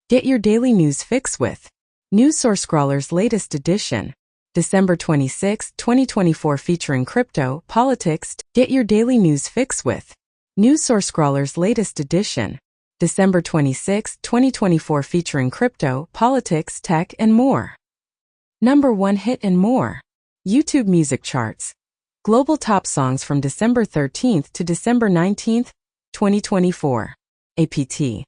Get your daily news fix with News Source Scrawler's latest edition, December 26, 2024, featuring crypto, politics. Get your daily news fix with News Source Scrawler's latest edition, December 26, 2024, featuring crypto, politics, tech, and more. Number 1 hit and more. YouTube music charts. Global top songs from December 13th to December 19th, 2024. APT.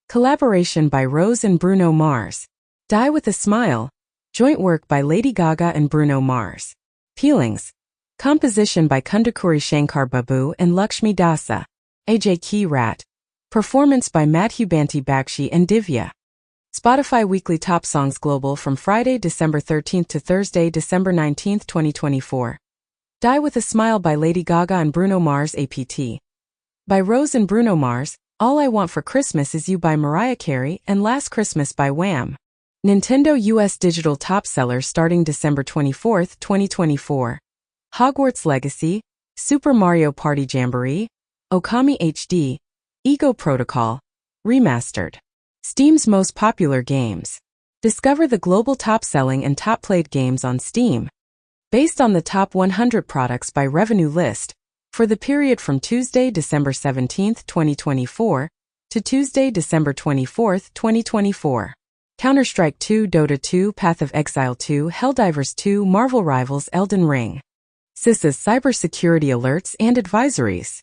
Collaboration by Rose and Bruno Mars. Die with a Smile. Joint work by Lady Gaga and Bruno Mars. Peelings. Composition by Kundakuri Shankar Babu and Lakshmi Dasa. AJ Key Rat. Performance by Madhubanti Bakshi and Divya. Spotify Weekly Top Songs Global from Friday, December 13th to Thursday, December 19th, 2024. Die with a Smile by Lady Gaga and Bruno Mars. APT. By Rose and Bruno Mars. All I Want for Christmas Is You by Mariah Carey and Last Christmas by Wham. Nintendo US Digital Top Seller starting December 24, 2024. Hogwarts Legacy, Super Mario Party Jamboree, Okami HD, Ego Protocol, Remastered. Steam's most popular games. Discover the global top-selling and top-played games on Steam. Based on the top 100 products by revenue list, for the period from Tuesday, December 17, 2024, to Tuesday, December 24, 2024. Counter-Strike 2, Dota 2, Path of Exile 2, Helldivers 2, Marvel Rivals, Elden Ring. CISA's cybersecurity alerts and advisories.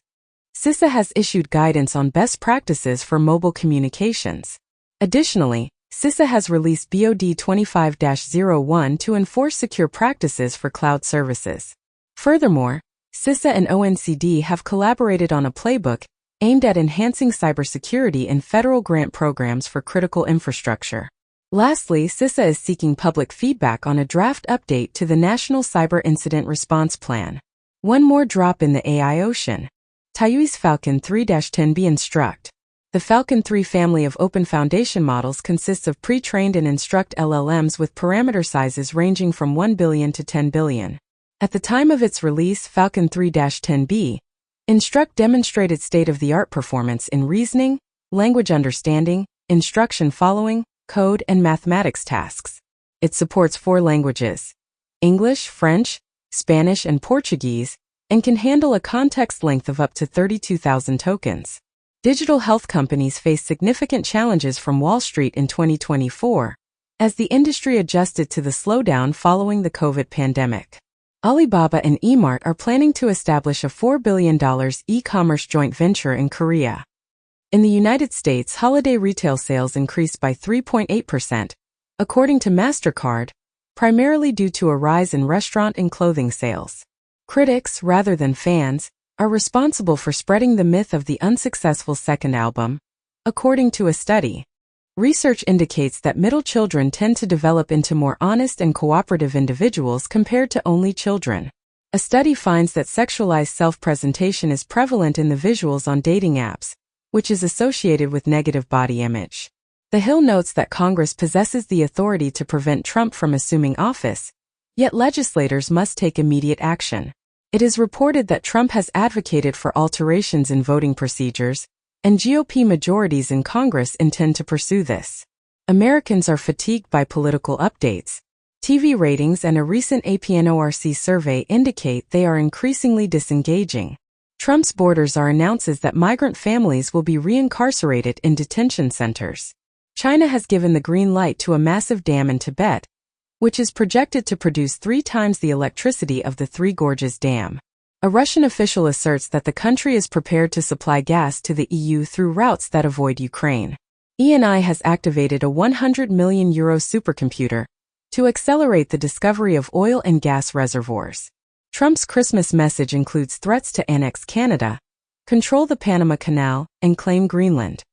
CISA has issued guidance on best practices for mobile communications. Additionally, CISA has released BOD 25-01 to enforce secure practices for cloud services. Furthermore, CISA and ONCD have collaborated on a playbook aimed at enhancing cybersecurity in federal grant programs for critical infrastructure. Lastly, CISA is seeking public feedback on a draft update to the National Cyber Incident Response Plan. One more drop in the AI ocean. Taiyui's Falcon 3-10B Instruct. The Falcon 3 family of open foundation models consists of pre-trained and instruct LLMs with parameter sizes ranging from 1 billion to 10 billion. At the time of its release, Falcon 3-10B, Instruct demonstrated state-of-the-art performance in reasoning, language understanding, instruction following, code, and mathematics tasks. It supports 4 languages: English, French, Spanish, and Portuguese, and can handle a context length of up to 32,000 tokens. Digital health companies face significant challenges from Wall Street in 2024, as the industry adjusted to the slowdown following the COVID pandemic. Alibaba and Emart are planning to establish a $4 billion e-commerce joint venture in Korea. In the United States, holiday retail sales increased by 3.8%, according to MasterCard, primarily due to a rise in restaurant and clothing sales. Critics, rather than fans, are responsible for spreading the myth of the unsuccessful second album, according to a study. Research indicates that middle children tend to develop into more honest and cooperative individuals compared to only children. A study finds that sexualized self-presentation is prevalent in the visuals on dating apps, which is associated with negative body image. The Hill notes that Congress possesses the authority to prevent Trump from assuming office, yet legislators must take immediate action. It is reported that Trump has advocated for alterations in voting procedures, and GOP majorities in Congress intend to pursue this. Americans are fatigued by political updates. TV ratings and a recent APNORC survey indicate they are increasingly disengaging. Trump's borders are announces that migrant families will be reincarcerated in detention centers. China has given the green light to a massive dam in Tibet, which is projected to produce 3 times the electricity of the Three Gorges Dam. A Russian official asserts that the country is prepared to supply gas to the EU through routes that avoid Ukraine. ENI has activated a €100 million supercomputer to accelerate the discovery of oil and gas reservoirs. Trump's Christmas message includes threats to annex Canada, control the Panama Canal, and claim Greenland.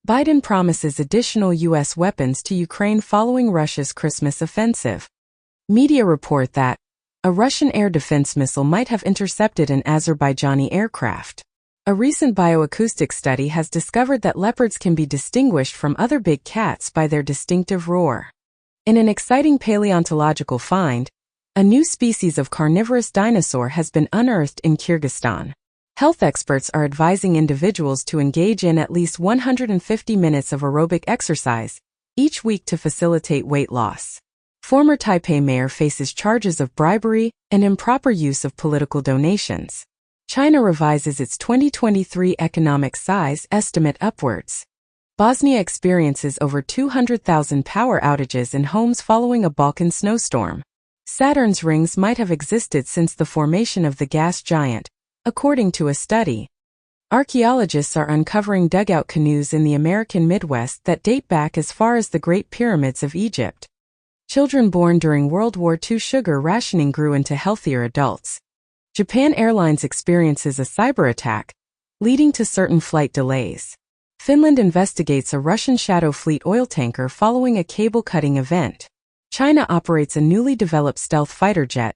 Biden promises additional U.S. weapons to Ukraine following Russia's Christmas offensive. Media report that a Russian air defense missile might have intercepted an Azerbaijani aircraft. A recent bioacoustic study has discovered that leopards can be distinguished from other big cats by their distinctive roar. In an exciting paleontological find, a new species of carnivorous dinosaur has been unearthed in Kyrgyzstan. Health experts are advising individuals to engage in at least 150 minutes of aerobic exercise, each week to facilitate weight loss. Former Taipei mayor faces charges of bribery and improper use of political donations. China revises its 2023 economic size estimate upwards. Bosnia experiences over 200,000 power outages in homes following a Balkan snowstorm. Saturn's rings might have existed since the formation of the gas giant, according to a study. Archaeologists are uncovering dugout canoes in the American Midwest that date back as far as the Great Pyramids of Egypt. Children born during World War II sugar rationing grew into healthier adults. Japan Airlines experiences a cyber attack, leading to certain flight delays. Finland investigates a Russian Shadow Fleet oil tanker following a cable-cutting event. China operates a newly developed stealth fighter jet,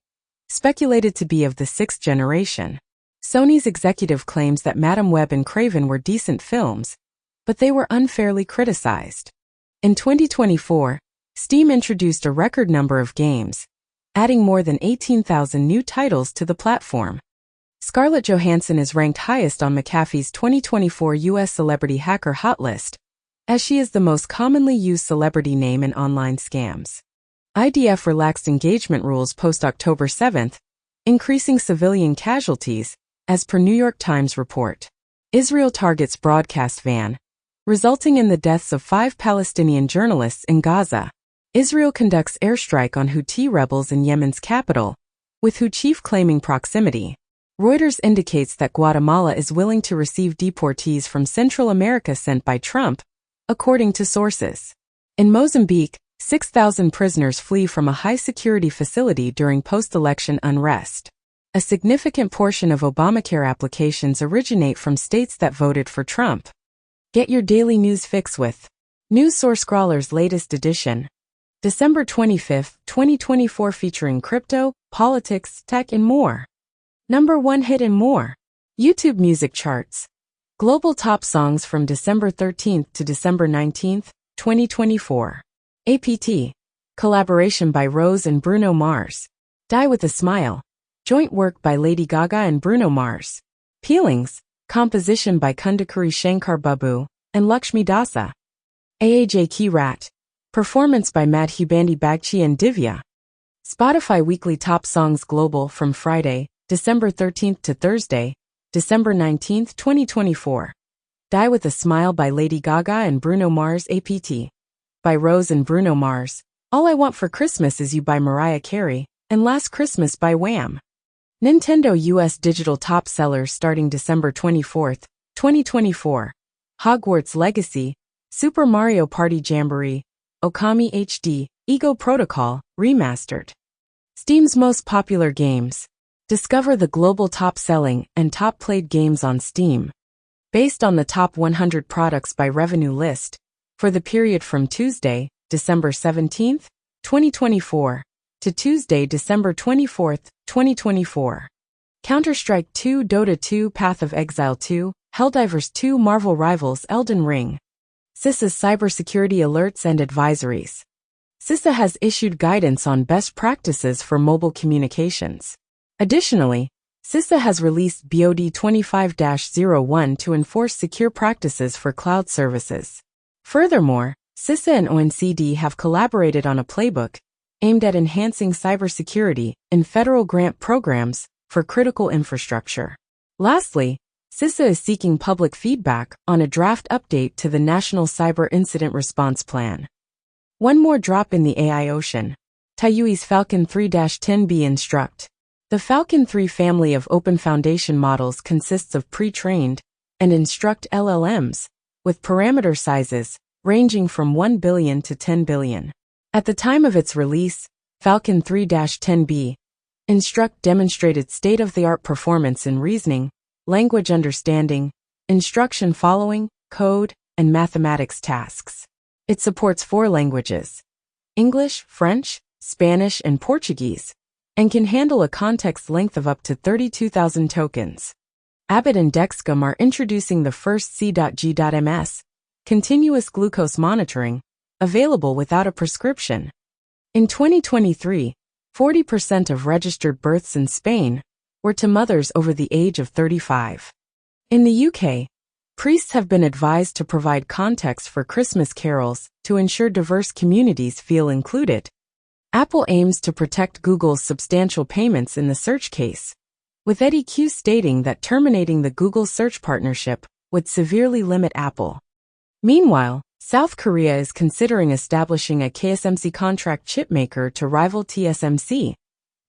speculated to be of the sixth generation. Sony's executive claims that Madame Web and Craven were decent films, but they were unfairly criticized. In 2024, Steam introduced a record number of games, adding more than 18,000 new titles to the platform. Scarlett Johansson is ranked highest on McAfee's 2024 U.S. Celebrity Hacker Hot List, as she is the most commonly used celebrity name in online scams. IDF relaxed engagement rules post-October 7, increasing civilian casualties, as per New York Times report. Israel targets broadcast van, resulting in the deaths of 5 Palestinian journalists in Gaza. Israel conducts airstrike on Houthi rebels in Yemen's capital, with Houthi chief claiming proximity. Reuters indicates that Guatemala is willing to receive deportees from Central America sent by Trump, according to sources. In Mozambique, 6,000 prisoners flee from a high-security facility during post-election unrest. A significant portion of Obamacare applications originate from states that voted for Trump. Get your daily news fix with News Source Scrawler's latest edition. December 25, 2024, featuring crypto, politics, tech, and more. Number 1 hit and more. YouTube music charts. Global top songs from December 13th to December 19th, 2024. APT. Collaboration by Rose and Bruno Mars. Die with a Smile. Joint work by Lady Gaga and Bruno Mars. Peelings. Composition by Kundakuri Shankar Babu and Lakshmi Dasa. AAJ Ki Rat. Performance by Madhubandi Bagchi and Divya. Spotify Weekly Top Songs Global from Friday, December 13th to Thursday, December 19th, 2024. Die with a Smile by Lady Gaga and Bruno Mars. APT. By Rose and Bruno Mars. All I Want for Christmas Is You by Mariah Carey, and Last Christmas by Wham. Nintendo US digital top sellers starting December 24th, 2024. Hogwarts Legacy, Super Mario Party Jamboree, Okami HD, Ego Protocol, Remastered. Steam's most popular games. Discover the global top-selling and top-played games on Steam. Based on the top 100 products by revenue list, for the period from Tuesday, December 17th, 2024, to Tuesday, December 24th, 2024. Counter-Strike 2, Dota 2, Path of Exile 2, Helldivers 2, Marvel Rivals, Elden Ring. CISA's cybersecurity alerts and advisories. CISA has issued guidance on best practices for mobile communications. Additionally, CISA has released BOD 25-01 to enforce secure practices for cloud services. Furthermore, CISA and OECD have collaborated on a playbook aimed at enhancing cybersecurity in federal grant programs for critical infrastructure. Lastly, CISA is seeking public feedback on a draft update to the National Cyber Incident Response Plan. One more drop in the AI ocean. Taiyui's Falcon 3-10B Instruct. The Falcon 3 family of open foundation models consists of pre-trained and instruct LLMs, with parameter sizes ranging from 1 billion to 10 billion. At the time of its release, Falcon 3-10B Instruct demonstrated state-of-the-art performance in reasoning, language understanding, instruction following, code, and mathematics tasks. It supports 4 languages: English, French, Spanish, and Portuguese, and can handle a context length of up to 32,000 tokens. Abbott and Dexcom are introducing the first C.G.MS, continuous glucose monitoring, available without a prescription. In 2023, 40% of registered births in Spain were to mothers over the age of 35. In the UK, Priests have been advised to provide context for Christmas carols to ensure diverse communities feel included. Apple aims to protect Google's substantial payments in the search case, with Eddie Q stating that terminating the Google search partnership would severely limit Apple. Meanwhile, South Korea is considering establishing a KSMC contract chipmaker to rival TSMC,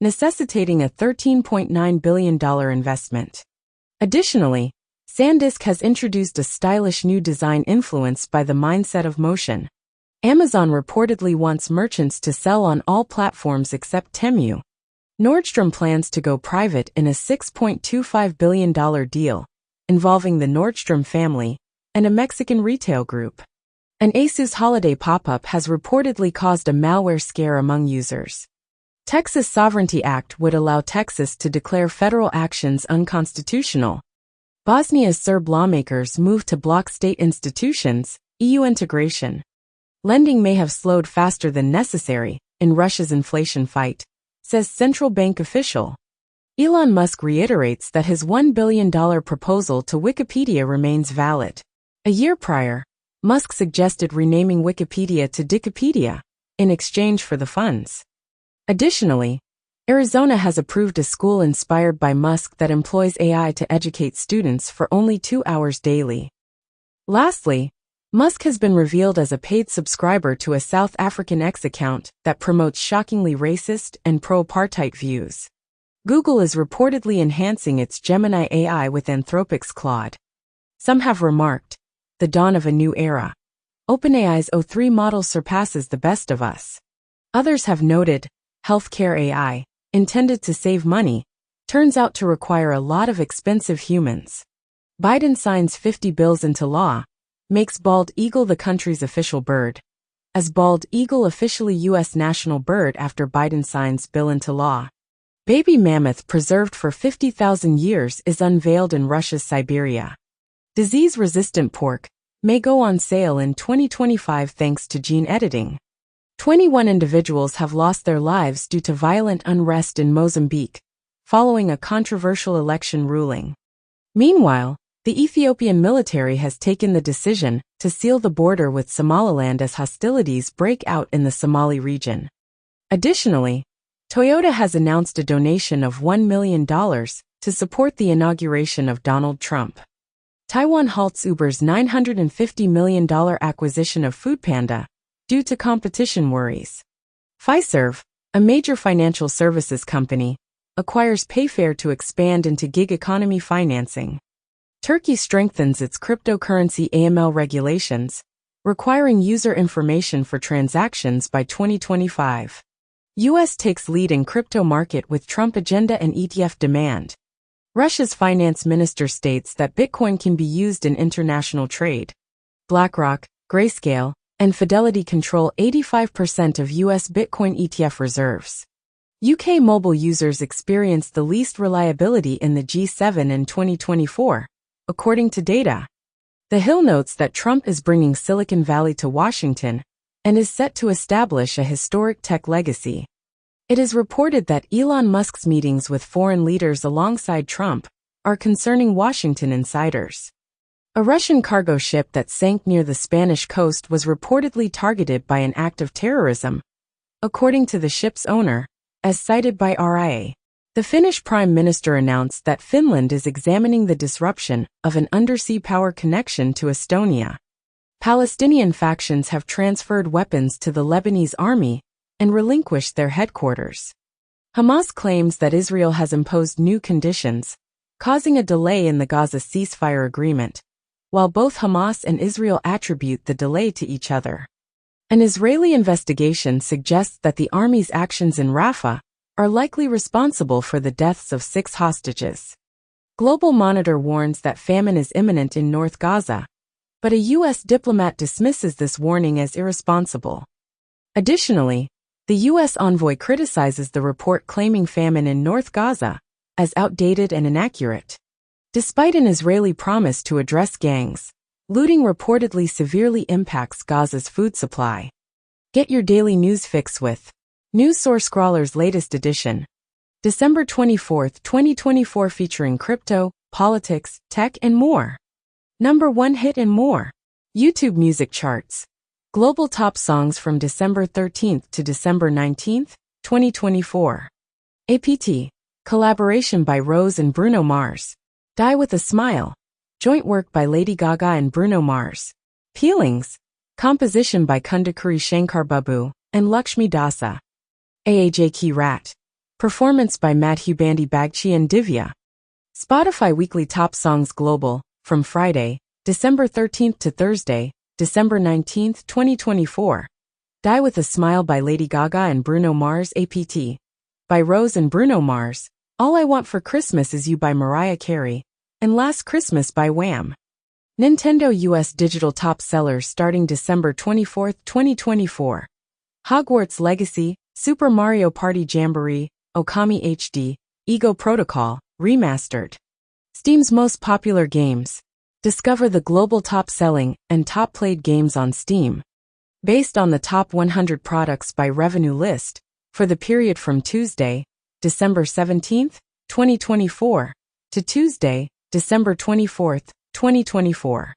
necessitating a $13.9 billion investment. Additionally, SanDisk has introduced a stylish new design influenced by the mindset of motion. Amazon reportedly wants merchants to sell on all platforms except Temu. Nordstrom plans to go private in a $6.25 billion deal, involving the Nordstrom family and a Mexican retail group. An Asus holiday pop-up has reportedly caused a malware scare among users. Texas Sovereignty Act would allow Texas to declare federal actions unconstitutional. Bosnia's Serb lawmakers move to block state institutions, EU integration. Lending may have slowed faster than necessary in Russia's inflation fight, says central bank official. Elon Musk reiterates that his $1 billion proposal to Wikipedia remains valid. A year prior, Musk suggested renaming Wikipedia to Dikipedia in exchange for the funds. Additionally, Arizona has approved a school inspired by Musk that employs AI to educate students for only 2 hours daily. Lastly, Musk has been revealed as a paid subscriber to a South African X account that promotes shockingly racist and pro-apartheid views. Google is reportedly enhancing its Gemini AI with Anthropic's Claude. Some have remarked, the dawn of a new era. OpenAI's O3 model surpasses the best of us. Others have noted, healthcare AI, intended to save money, turns out to require a lot of expensive humans. Biden signs 50 bills into law, makes bald eagle the country's official bird. As bald eagle officially U.S. national bird after Biden signs bill into law. Baby mammoth preserved for 50,000 years is unveiled in Russia's Siberia. Disease-resistant pork may go on sale in 2025 thanks to gene editing. 21 individuals have lost their lives due to violent unrest in Mozambique, following a controversial election ruling. Meanwhile, the Ethiopian military has taken the decision to seal the border with Somaliland as hostilities break out in the Somali region. Additionally, Toyota has announced a donation of $1 million to support the inauguration of Donald Trump. Taiwan halts Uber's $950 million acquisition of Foodpanda due to competition worries. Fiserv, a major financial services company, acquires Payfare to expand into gig economy financing. Turkey strengthens its cryptocurrency AML regulations, requiring user information for transactions by 2025. U.S. takes lead in crypto market with Trump agenda and ETF demand. Russia's finance minister states that Bitcoin can be used in international trade. BlackRock, Grayscale, and Fidelity control 85% of U.S. Bitcoin ETF reserves. UK mobile users experienced the least reliability in the G7 in 2024, according to data. The Hill notes that Trump is bringing Silicon Valley to Washington and is set to establish a historic tech legacy. It is reported that Elon Musk's meetings with foreign leaders alongside Trump are concerning Washington insiders. A Russian cargo ship that sank near the Spanish coast was reportedly targeted by an act of terrorism, according to the ship's owner, as cited by RIA. The Finnish Prime Minister announced that Finland is examining the disruption of an undersea power connection to Estonia. Palestinian factions have transferred weapons to the Lebanese army and relinquished their headquarters. Hamas claims that Israel has imposed new conditions, causing a delay in the Gaza ceasefire agreement, while both Hamas and Israel attribute the delay to each other. An Israeli investigation suggests that the army's actions in Rafah are likely responsible for the deaths of 6 hostages. Global Monitor warns that famine is imminent in North Gaza, but a U.S. diplomat dismisses this warning as irresponsible. Additionally, the U.S. envoy criticizes the report claiming famine in North Gaza as outdated and inaccurate. Despite an Israeli promise to address gangs, looting reportedly severely impacts Gaza's food supply. Get your daily news fix with News Source Scrawler's latest edition, December 24, 2024, featuring crypto, politics, tech, and more. Number 1 hit and more. YouTube Music Charts. Global Top Songs from December 13th to December 19th, 2024. APT. Collaboration by Rose and Bruno Mars. Die with a Smile. Joint work by Lady Gaga and Bruno Mars. Peelings. Composition by Kundakuri Shankar Babu and Lakshmi Dasa. Aaj Ki Rat. Performance by Madhu Bandi Bagchi and Divya. Spotify Weekly Top Songs Global, from Friday, December 13th to Thursday, December 19th, 2024. Die with a Smile by Lady Gaga and Bruno Mars. APT. By Rose and Bruno Mars. All I Want for Christmas Is You by Mariah Carey. And Last Christmas by Wham. Nintendo US Digital Top Sellers starting December 24, 2024. Hogwarts Legacy, Super Mario Party Jamboree, Okami HD, Ego Protocol, Remastered. Steam's most popular games. Discover the global top-selling and top-played games on Steam. Based on the top 100 products by revenue list, for the period from Tuesday, December 17, 2024, to Tuesday, December 24, 2024.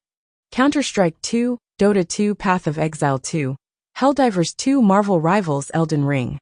Counter-Strike 2, Dota 2 Path of Exile 2, Helldivers 2 Marvel Rivals Elden Ring.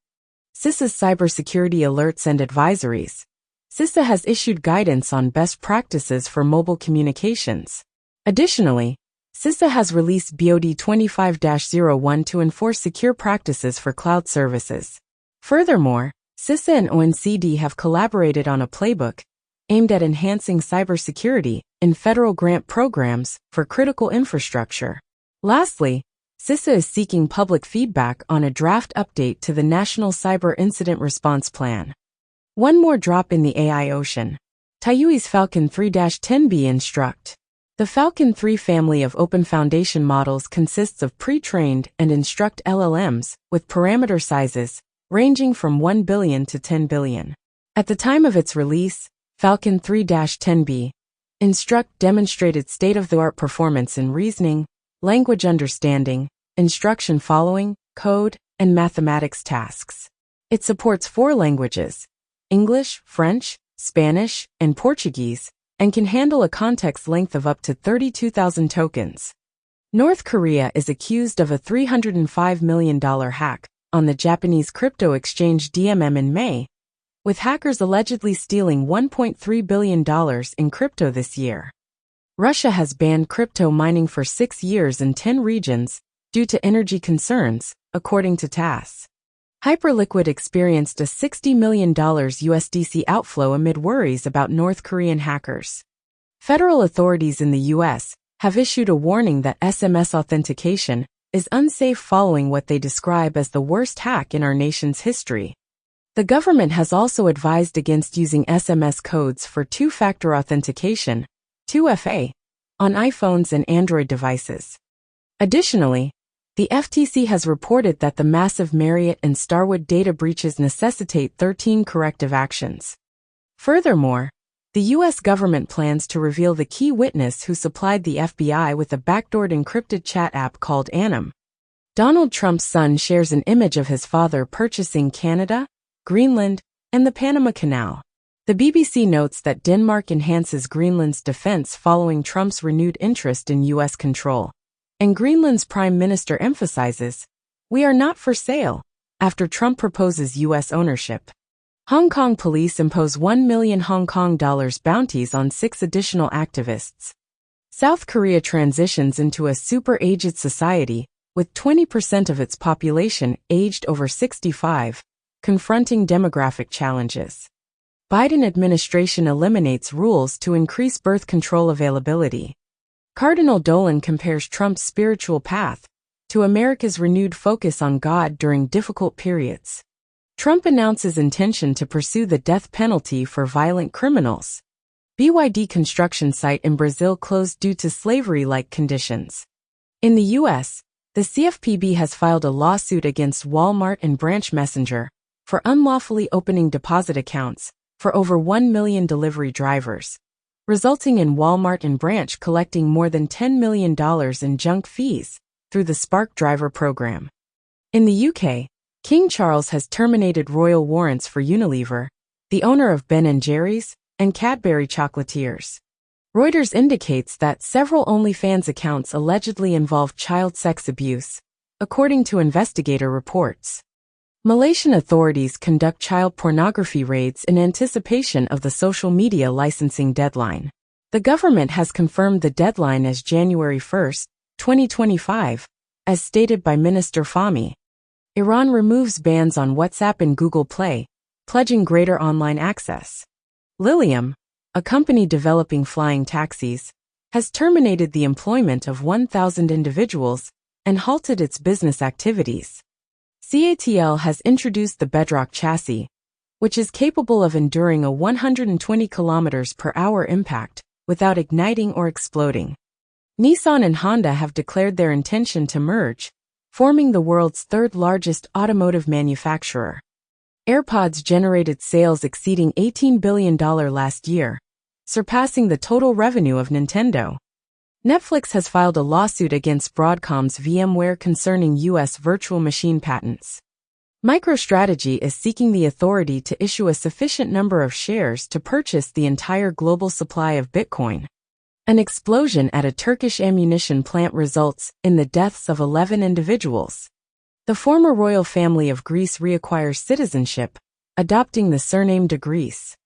CISA's Cybersecurity Alerts and Advisories. CISA has issued guidance on best practices for mobile communications. Additionally, CISA has released BOD 25-01 to enforce secure practices for cloud services. Furthermore, CISA and OECD have collaborated on a playbook aimed at enhancing cybersecurity in federal grant programs for critical infrastructure. Lastly, CISA is seeking public feedback on a draft update to the National Cyber Incident Response Plan. One more drop in the AI ocean. Taiyui's Falcon 3-10B Instruct. The Falcon 3 family of open foundation models consists of pre-trained and instruct LLMs with parameter sizes ranging from 1 billion to 10 billion. At the time of its release, Falcon 3-10B Instruct demonstrated state-of-the-art performance in reasoning, language understanding, instruction following, code, and mathematics tasks. It supports 4 languages: English, French, Spanish, and Portuguese, and can handle a context length of up to 32,000 tokens. North Korea is accused of a $305 million hack on the Japanese crypto exchange DMM in May, with hackers allegedly stealing $1.3 billion in crypto this year. Russia has banned crypto mining for 6 years in 10 regions due to energy concerns, according to TASS. Hyperliquid experienced a $60 million USDC outflow amid worries about North Korean hackers. Federal authorities in the U.S. have issued a warning that SMS authentication is unsafe following what they describe as the worst hack in our nation's history. The government has also advised against using SMS codes for two-factor authentication, 2FA, on iPhones and Android devices. Additionally, the FTC has reported that the massive Marriott and Starwood data breaches necessitate 13 corrective actions. Furthermore, the U.S. government plans to reveal the key witness who supplied the FBI with a backdoored encrypted chat app called Anim. Donald Trump's son shares an image of his father purchasing Canada, Greenland, and the Panama Canal. The BBC notes that Denmark enhances Greenland's defense following Trump's renewed interest in U.S. control. And Greenland's prime minister emphasizes, "We are not for sale," after Trump proposes U.S. ownership. Hong Kong police impose 1 million Hong Kong dollars bounties on 6 additional activists. South Korea transitions into a super-aged society, with 20% of its population aged over 65, confronting demographic challenges. Biden administration eliminates rules to increase birth control availability. Cardinal Dolan compares Trump's spiritual path to America's renewed focus on God during difficult periods. Trump announces intention to pursue the death penalty for violent criminals. BYD construction site in Brazil closed due to slavery-like conditions. In the U.S., the CFPB has filed a lawsuit against Walmart and Branch Messenger for unlawfully opening deposit accounts for over 1 million delivery drivers, resulting in Walmart and Branch collecting more than $10 million in junk fees through the Spark Driver program. In the UK, King Charles has terminated royal warrants for Unilever, the owner of Ben & Jerry's, and Cadbury Chocolatiers. Reuters indicates that several OnlyFans accounts allegedly involve child sex abuse, according to investigator reports. Malaysian authorities conduct child pornography raids in anticipation of the social media licensing deadline. The government has confirmed the deadline as January 1, 2025, as stated by Minister Fahmi. Iran removes bans on WhatsApp and Google Play, pledging greater online access. Lilium, a company developing flying taxis, has terminated the employment of 1,000 individuals and halted its business activities. CATL has introduced the Bedrock chassis, which is capable of enduring a 120 km per hour impact without igniting or exploding. Nissan and Honda have declared their intention to merge, forming the world's third-largest automotive manufacturer. AirPods generated sales exceeding $18 billion last year, surpassing the total revenue of Nintendo. Netflix has filed a lawsuit against Broadcom's VMware concerning U.S. virtual machine patents. MicroStrategy is seeking the authority to issue a sufficient number of shares to purchase the entire global supply of Bitcoin. An explosion at a Turkish ammunition plant results in the deaths of 11 individuals. The former royal family of Greece reacquires citizenship, adopting the surname de Greece.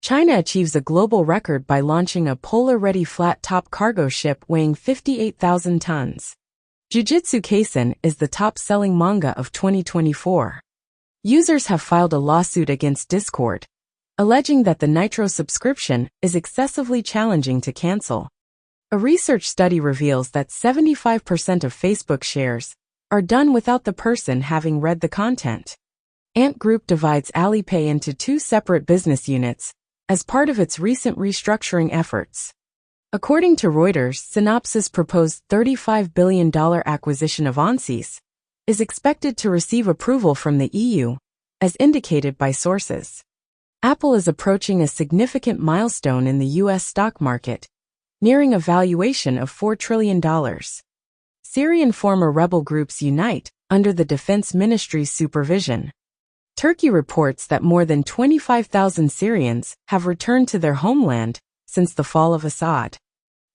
China achieves a global record by launching a polar-ready flat-top cargo ship weighing 58,000 tons. Jujutsu Kaisen is the top-selling manga of 2024. Users have filed a lawsuit against Discord, alleging that the Nitro subscription is excessively challenging to cancel. A research study reveals that 75% of Facebook shares are done without the person having read the content. Ant Group divides Alipay into two separate business units as part of its recent restructuring efforts. According to Reuters, Synopsys' proposed $35 billion acquisition of Onsys is expected to receive approval from the EU, as indicated by sources. Apple is approaching a significant milestone in the U.S. stock market, nearing a valuation of $4 trillion. Syrian former rebel groups unite under the Defense Ministry's supervision. Turkey reports that more than 25,000 Syrians have returned to their homeland since the fall of Assad.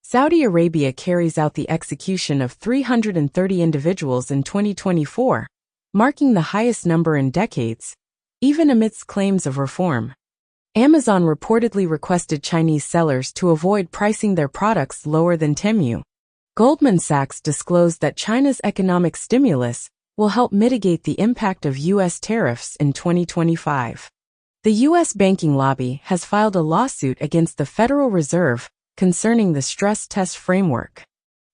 Saudi Arabia carries out the execution of 330 individuals in 2024, marking the highest number in decades, even amidst claims of reform. Amazon reportedly requested Chinese sellers to avoid pricing their products lower than Temu. Goldman Sachs disclosed that China's economic stimulus will help mitigate the impact of U.S. tariffs in 2025. The U.S. banking lobby has filed a lawsuit against the Federal Reserve concerning the stress test framework.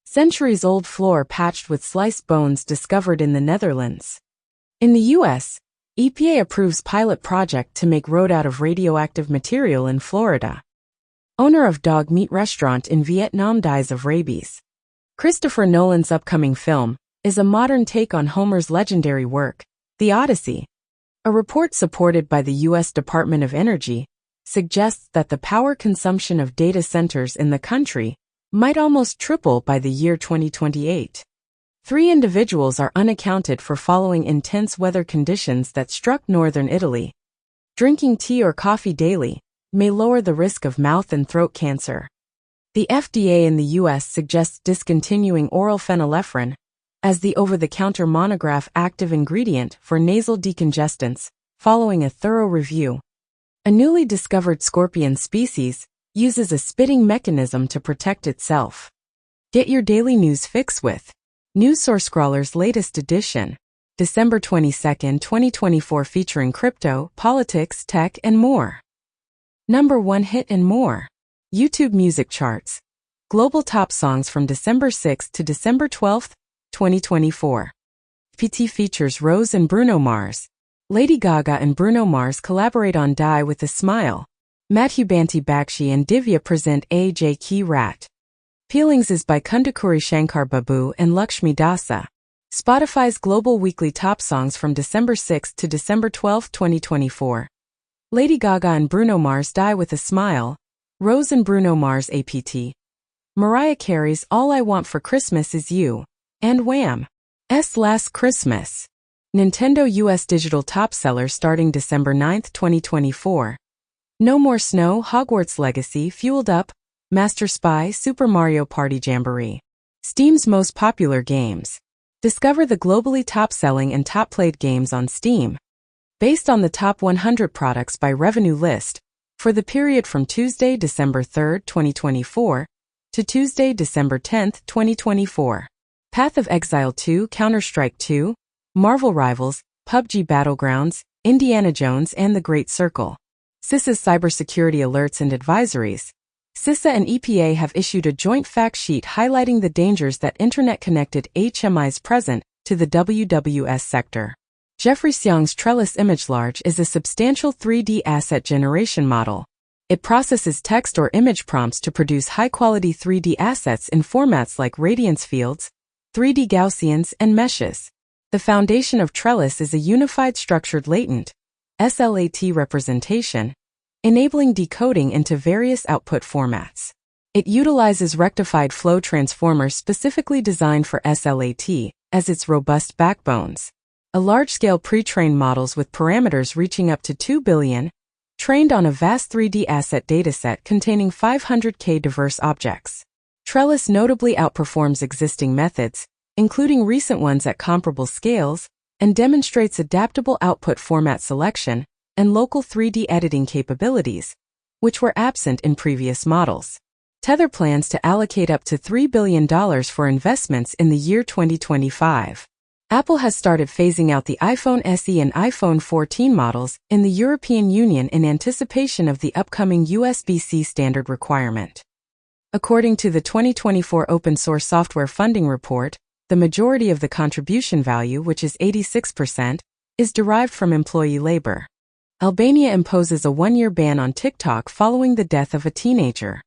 Centuries-old floor patched with sliced bones discovered in the Netherlands. In the U.S., EPA approves pilot project to make road out of radioactive material in Florida. Owner of dog meat restaurant in Vietnam dies of rabies. Christopher Nolan's upcoming film is a modern take on Homer's legendary work, The Odyssey. A report supported by the U.S. Department of Energy suggests that the power consumption of data centers in the country might almost triple by the year 2028. 3 individuals are unaccounted for following intense weather conditions that struck northern Italy. Drinking tea or coffee daily may lower the risk of mouth and throat cancer. The FDA in the U.S. suggests discontinuing oral phenylephrine as the over-the-counter monograph active ingredient for nasal decongestants, following a thorough review. A newly discovered scorpion species uses a spitting mechanism to protect itself. Get your daily news fix with NewsSourceScrawler's latest edition, December 22, 2024, featuring crypto, politics, tech, and more. Number 1 hit and more. YouTube Music Charts. Global top songs from December 6 to December 12, 2024. PT features Rose and Bruno Mars. Lady Gaga and Bruno Mars collaborate on Die with a Smile. Madhubanti Bakshi and Divya present A.J. Key Rat. Peelings is by Kundakuri Shankar Babu and Lakshmi Dasa. Spotify's global weekly top songs from December 6 to December 12, 2024. Lady Gaga and Bruno Mars Die with a Smile. Rose and Bruno Mars APT. Mariah Carey's All I Want for Christmas Is You. And Wham's Last Christmas. Nintendo US digital top seller starting December 9, 2024. No More Snow, Hogwarts Legacy fueled up Master Spy Super Mario Party Jamboree. Steam's most popular games. Discover the globally top-selling and top-played games on Steam. Based on the top 100 products by revenue list, for the period from Tuesday, December 3, 2024, to Tuesday, December 10, 2024. Path of Exile 2, Counter-Strike 2, Marvel Rivals, PUBG Battlegrounds, Indiana Jones and the Great Circle. CISA's cybersecurity alerts and advisories. CISA and EPA have issued a joint fact sheet highlighting the dangers that internet-connected HMIs present to the WWS sector. Jeffrey Xiang's Trellis ImageLarge is a substantial 3D asset generation model. It processes text or image prompts to produce high-quality 3D assets in formats like radiance fields, 3D Gaussians, and meshes. The foundation of Trellis is a unified structured latent SLAT representation, enabling decoding into various output formats. It utilizes rectified flow transformers specifically designed for SLAT as its robust backbones. A large-scale pre-trained models with parameters reaching up to 2 billion, trained on a vast 3D asset dataset containing 500K diverse objects. Trellis notably outperforms existing methods, including recent ones at comparable scales, and demonstrates adaptable output format selection and local 3D editing capabilities, which were absent in previous models. Tether plans to allocate up to $3 billion for investments in the year 2025. Apple has started phasing out the iPhone SE and iPhone 14 models in the European Union in anticipation of the upcoming USB-C standard requirement. According to the 2024 Open Source Software Funding Report, the majority of the contribution value, which is 86%, is derived from employee labor. Albania imposes a one-year ban on TikTok following the death of a teenager.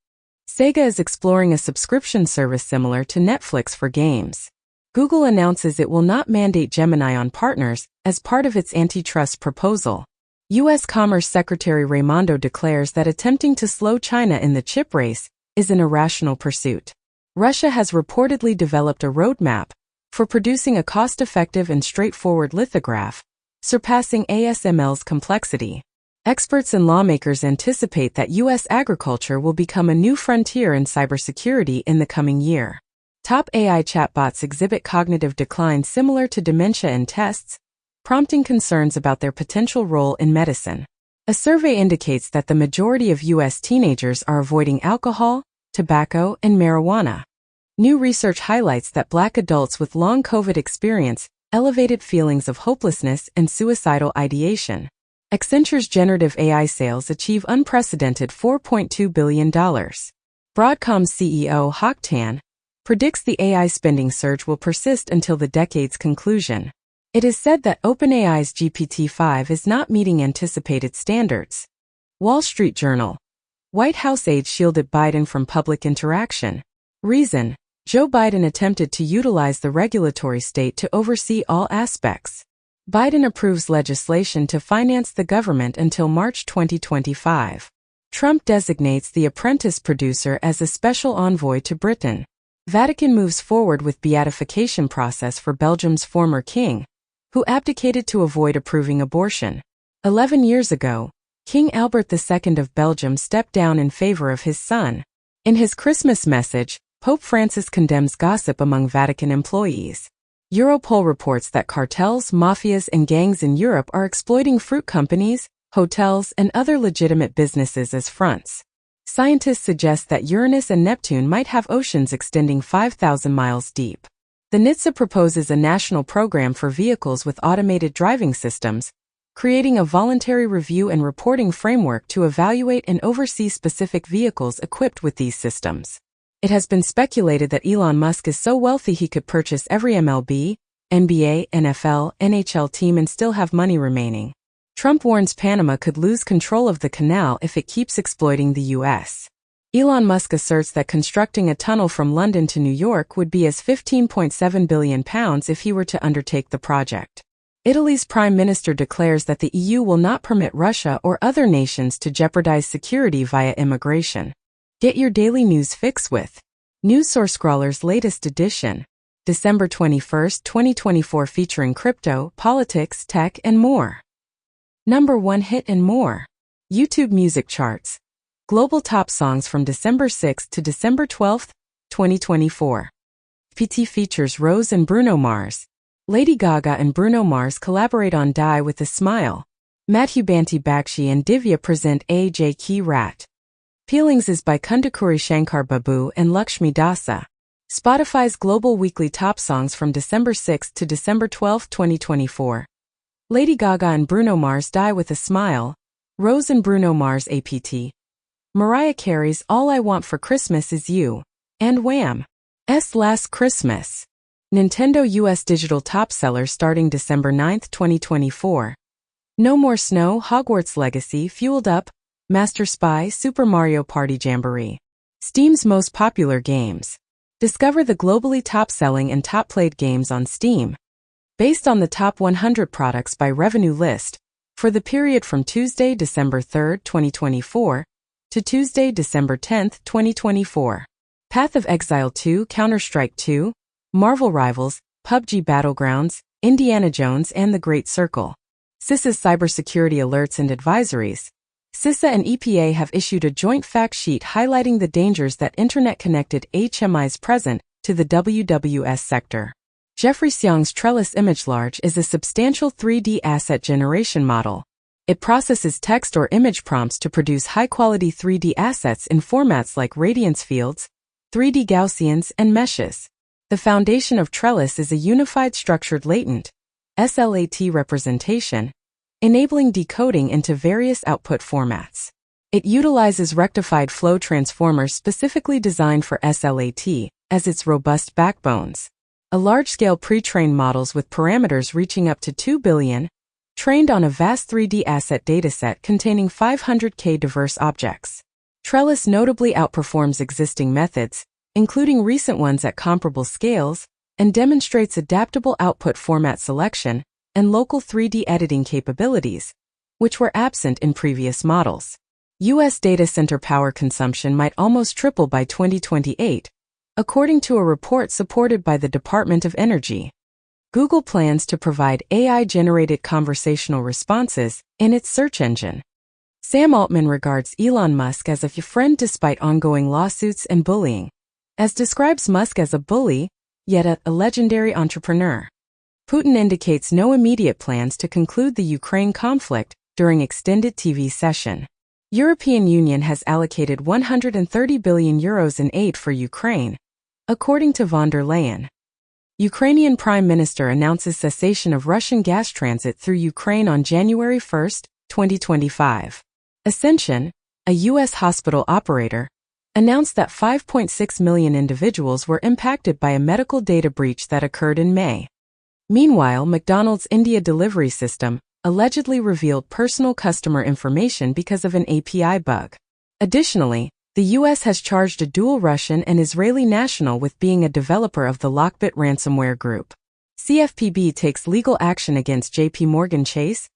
Sega is exploring a subscription service similar to Netflix for games. Google announces it will not mandate Gemini on partners as part of its antitrust proposal. U.S. Commerce Secretary Raimondo declares that attempting to slow China in the chip race is an irrational pursuit. Russia has reportedly developed a roadmap for producing a cost-effective and straightforward lithograph, surpassing ASML's complexity. Experts and lawmakers anticipate that U.S. agriculture will become a new frontier in cybersecurity in the coming year. Top AI chatbots exhibit cognitive decline similar to dementia in tests, prompting concerns about their potential role in medicine. A survey indicates that the majority of U.S. teenagers are avoiding alcohol, tobacco, and marijuana. New research highlights that Black adults with long COVID experience elevated feelings of hopelessness and suicidal ideation. Accenture's generative AI sales achieve unprecedented $4.2 billion. Broadcom's CEO Hock Tan predicts the AI spending surge will persist until the decade's conclusion. It is said that OpenAI's GPT-5 is not meeting anticipated standards. Wall Street Journal. White House aide shielded Biden from public interaction. Reason: Joe Biden attempted to utilize the regulatory state to oversee all aspects. Biden approves legislation to finance the government until March 2025. Trump designates The Apprentice producer as a special envoy to Britain. Vatican moves forward with beatification process for Belgium's former king, who abdicated to avoid approving abortion. 11 years ago, King Albert II of Belgium stepped down in favor of his son. In his Christmas message, Pope Francis condemns gossip among Vatican employees. Europol reports that cartels, mafias, and gangs in Europe are exploiting fruit companies, hotels, and other legitimate businesses as fronts. Scientists suggest that Uranus and Neptune might have oceans extending 5,000 miles deep. The NHTSA proposes a national program for vehicles with automated driving systems, creating a voluntary review and reporting framework to evaluate and oversee specific vehicles equipped with these systems. It has been speculated that Elon Musk is so wealthy he could purchase every MLB, NBA, NFL, NHL team and still have money remaining. Trump warns Panama could lose control of the canal if it keeps exploiting the U.S. Elon Musk asserts that constructing a tunnel from London to New York would be as £15.7 billion if he were to undertake the project. Italy's Prime Minister declares that the EU will not permit Russia or other nations to jeopardize security via immigration. Get your daily news fix with NewsSourceScrawler's latest edition, December 21, 2024, featuring crypto, politics, tech, and more. Number 1 hit and more. YouTube music charts. Global Top Songs from December 6 to December 12, 2024. PT features Rose and Bruno Mars. Lady Gaga and Bruno Mars collaborate on Die with a Smile. Madhu Banti Bakshi and Divya present A.J. Ki Rat. Feelings is by Kundakuri Shankar Babu and Lakshmi Dasa. Spotify's Global Weekly Top Songs from December 6 to December 12, 2024. Lady Gaga and Bruno Mars Die with a Smile. Rose and Bruno Mars APT. Mariah Carey's All I Want for Christmas Is You. And Wham's Last Christmas. Nintendo US Digital Top Seller starting December 9, 2024. No More Snow, Hogwarts Legacy, Fueled Up, Master Spy, Super Mario Party Jamboree. Steam's most popular games. Discover the globally top-selling and top-played games on Steam. Based on the top 100 products by revenue list, for the period from Tuesday, December 3, 2024, to Tuesday, December 10, 2024. Path of Exile 2, Counter-Strike 2, Marvel Rivals, PUBG Battlegrounds, Indiana Jones and The Great Circle. CISA's cybersecurity alerts and advisories. CISA and EPA have issued a joint fact sheet highlighting the dangers that internet-connected HMIs present to the WWS sector. Jeffrey Xiang's Trellis Image Large is a substantial 3D asset generation model. It processes text or image prompts to produce high-quality 3D assets in formats like radiance fields, 3D Gaussians, and meshes. The foundation of Trellis is a unified structured latent SLAT representation, enabling decoding into various output formats. It utilizes rectified flow transformers specifically designed for SLAT as its robust backbones. A large-scale pre-trained models with parameters reaching up to 2 billion, trained on a vast 3D asset dataset containing 500K diverse objects. Trellis notably outperforms existing methods, including recent ones at comparable scales, and demonstrates adaptable output format selection and local 3D editing capabilities, which were absent in previous models. U.S. data center power consumption might almost triple by 2028, according to a report supported by the Department of Energy. Google plans to provide AI-generated conversational responses in its search engine. Sam Altman regards Elon Musk as a friend despite ongoing lawsuits and bullying, as describes Musk as a bully, yet a legendary entrepreneur. Putin indicates no immediate plans to conclude the Ukraine conflict during extended TV session. European Union has allocated 130 billion euros in aid for Ukraine, according to von der Leyen. Ukrainian Prime Minister announces cessation of Russian gas transit through Ukraine on January 1, 2025. Ascension, a U.S. hospital operator, announced that 5.6 million individuals were impacted by a medical data breach that occurred in May. Meanwhile, McDonald's India delivery system allegedly revealed personal customer information because of an API bug. Additionally, the U.S. has charged a dual Russian and Israeli national with being a developer of the Lockbit ransomware group. CFPB takes legal action against JP Morgan Chase,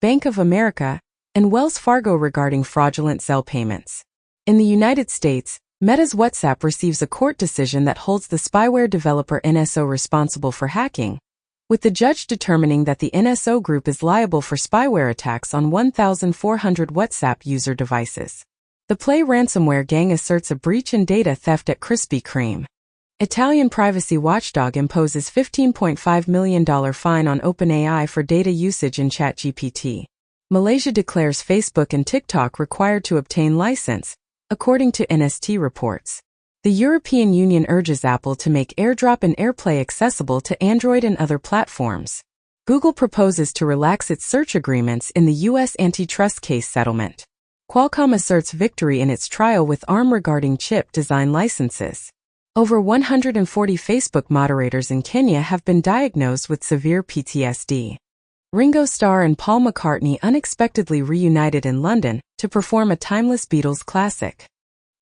Bank of America, and Wells Fargo regarding fraudulent Zelle payments. In the United States, Meta's WhatsApp receives a court decision that holds the spyware developer NSO responsible for hacking, with the judge determining that the NSO group is liable for spyware attacks on 1,400 WhatsApp user devices. The Play ransomware gang asserts a breach in data theft at Krispy Kreme. Italian privacy watchdog imposes $15.5 million fine on OpenAI for data usage in ChatGPT. Malaysia declares Facebook and TikTok required to obtain license, according to NST reports. The European Union urges Apple to make AirDrop and AirPlay accessible to Android and other platforms. Google proposes to relax its search agreements in the U.S. antitrust case settlement. Qualcomm asserts victory in its trial with ARM regarding chip design licenses. Over 140 Facebook moderators in Kenya have been diagnosed with severe PTSD. Ringo Starr and Paul McCartney unexpectedly reunited in London to perform a timeless Beatles classic.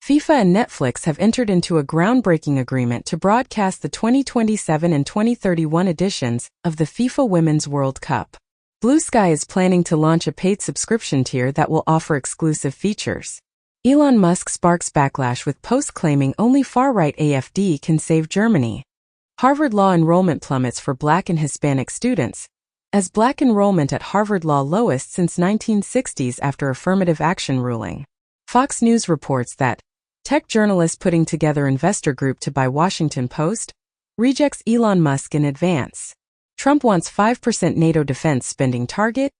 FIFA and Netflix have entered into a groundbreaking agreement to broadcast the 2027 and 2031 editions of the FIFA Women's World Cup. Blue Sky is planning to launch a paid subscription tier that will offer exclusive features. Elon Musk sparks backlash with posts claiming only far-right AfD can save Germany. Harvard Law enrollment plummets for Black and Hispanic students, as Black enrollment at Harvard Law lowest since 1960s after affirmative action ruling. Fox News reports that tech journalist putting together investor group to buy Washington Post rejects Elon Musk in advance. Trump wants 5% NATO defense spending target,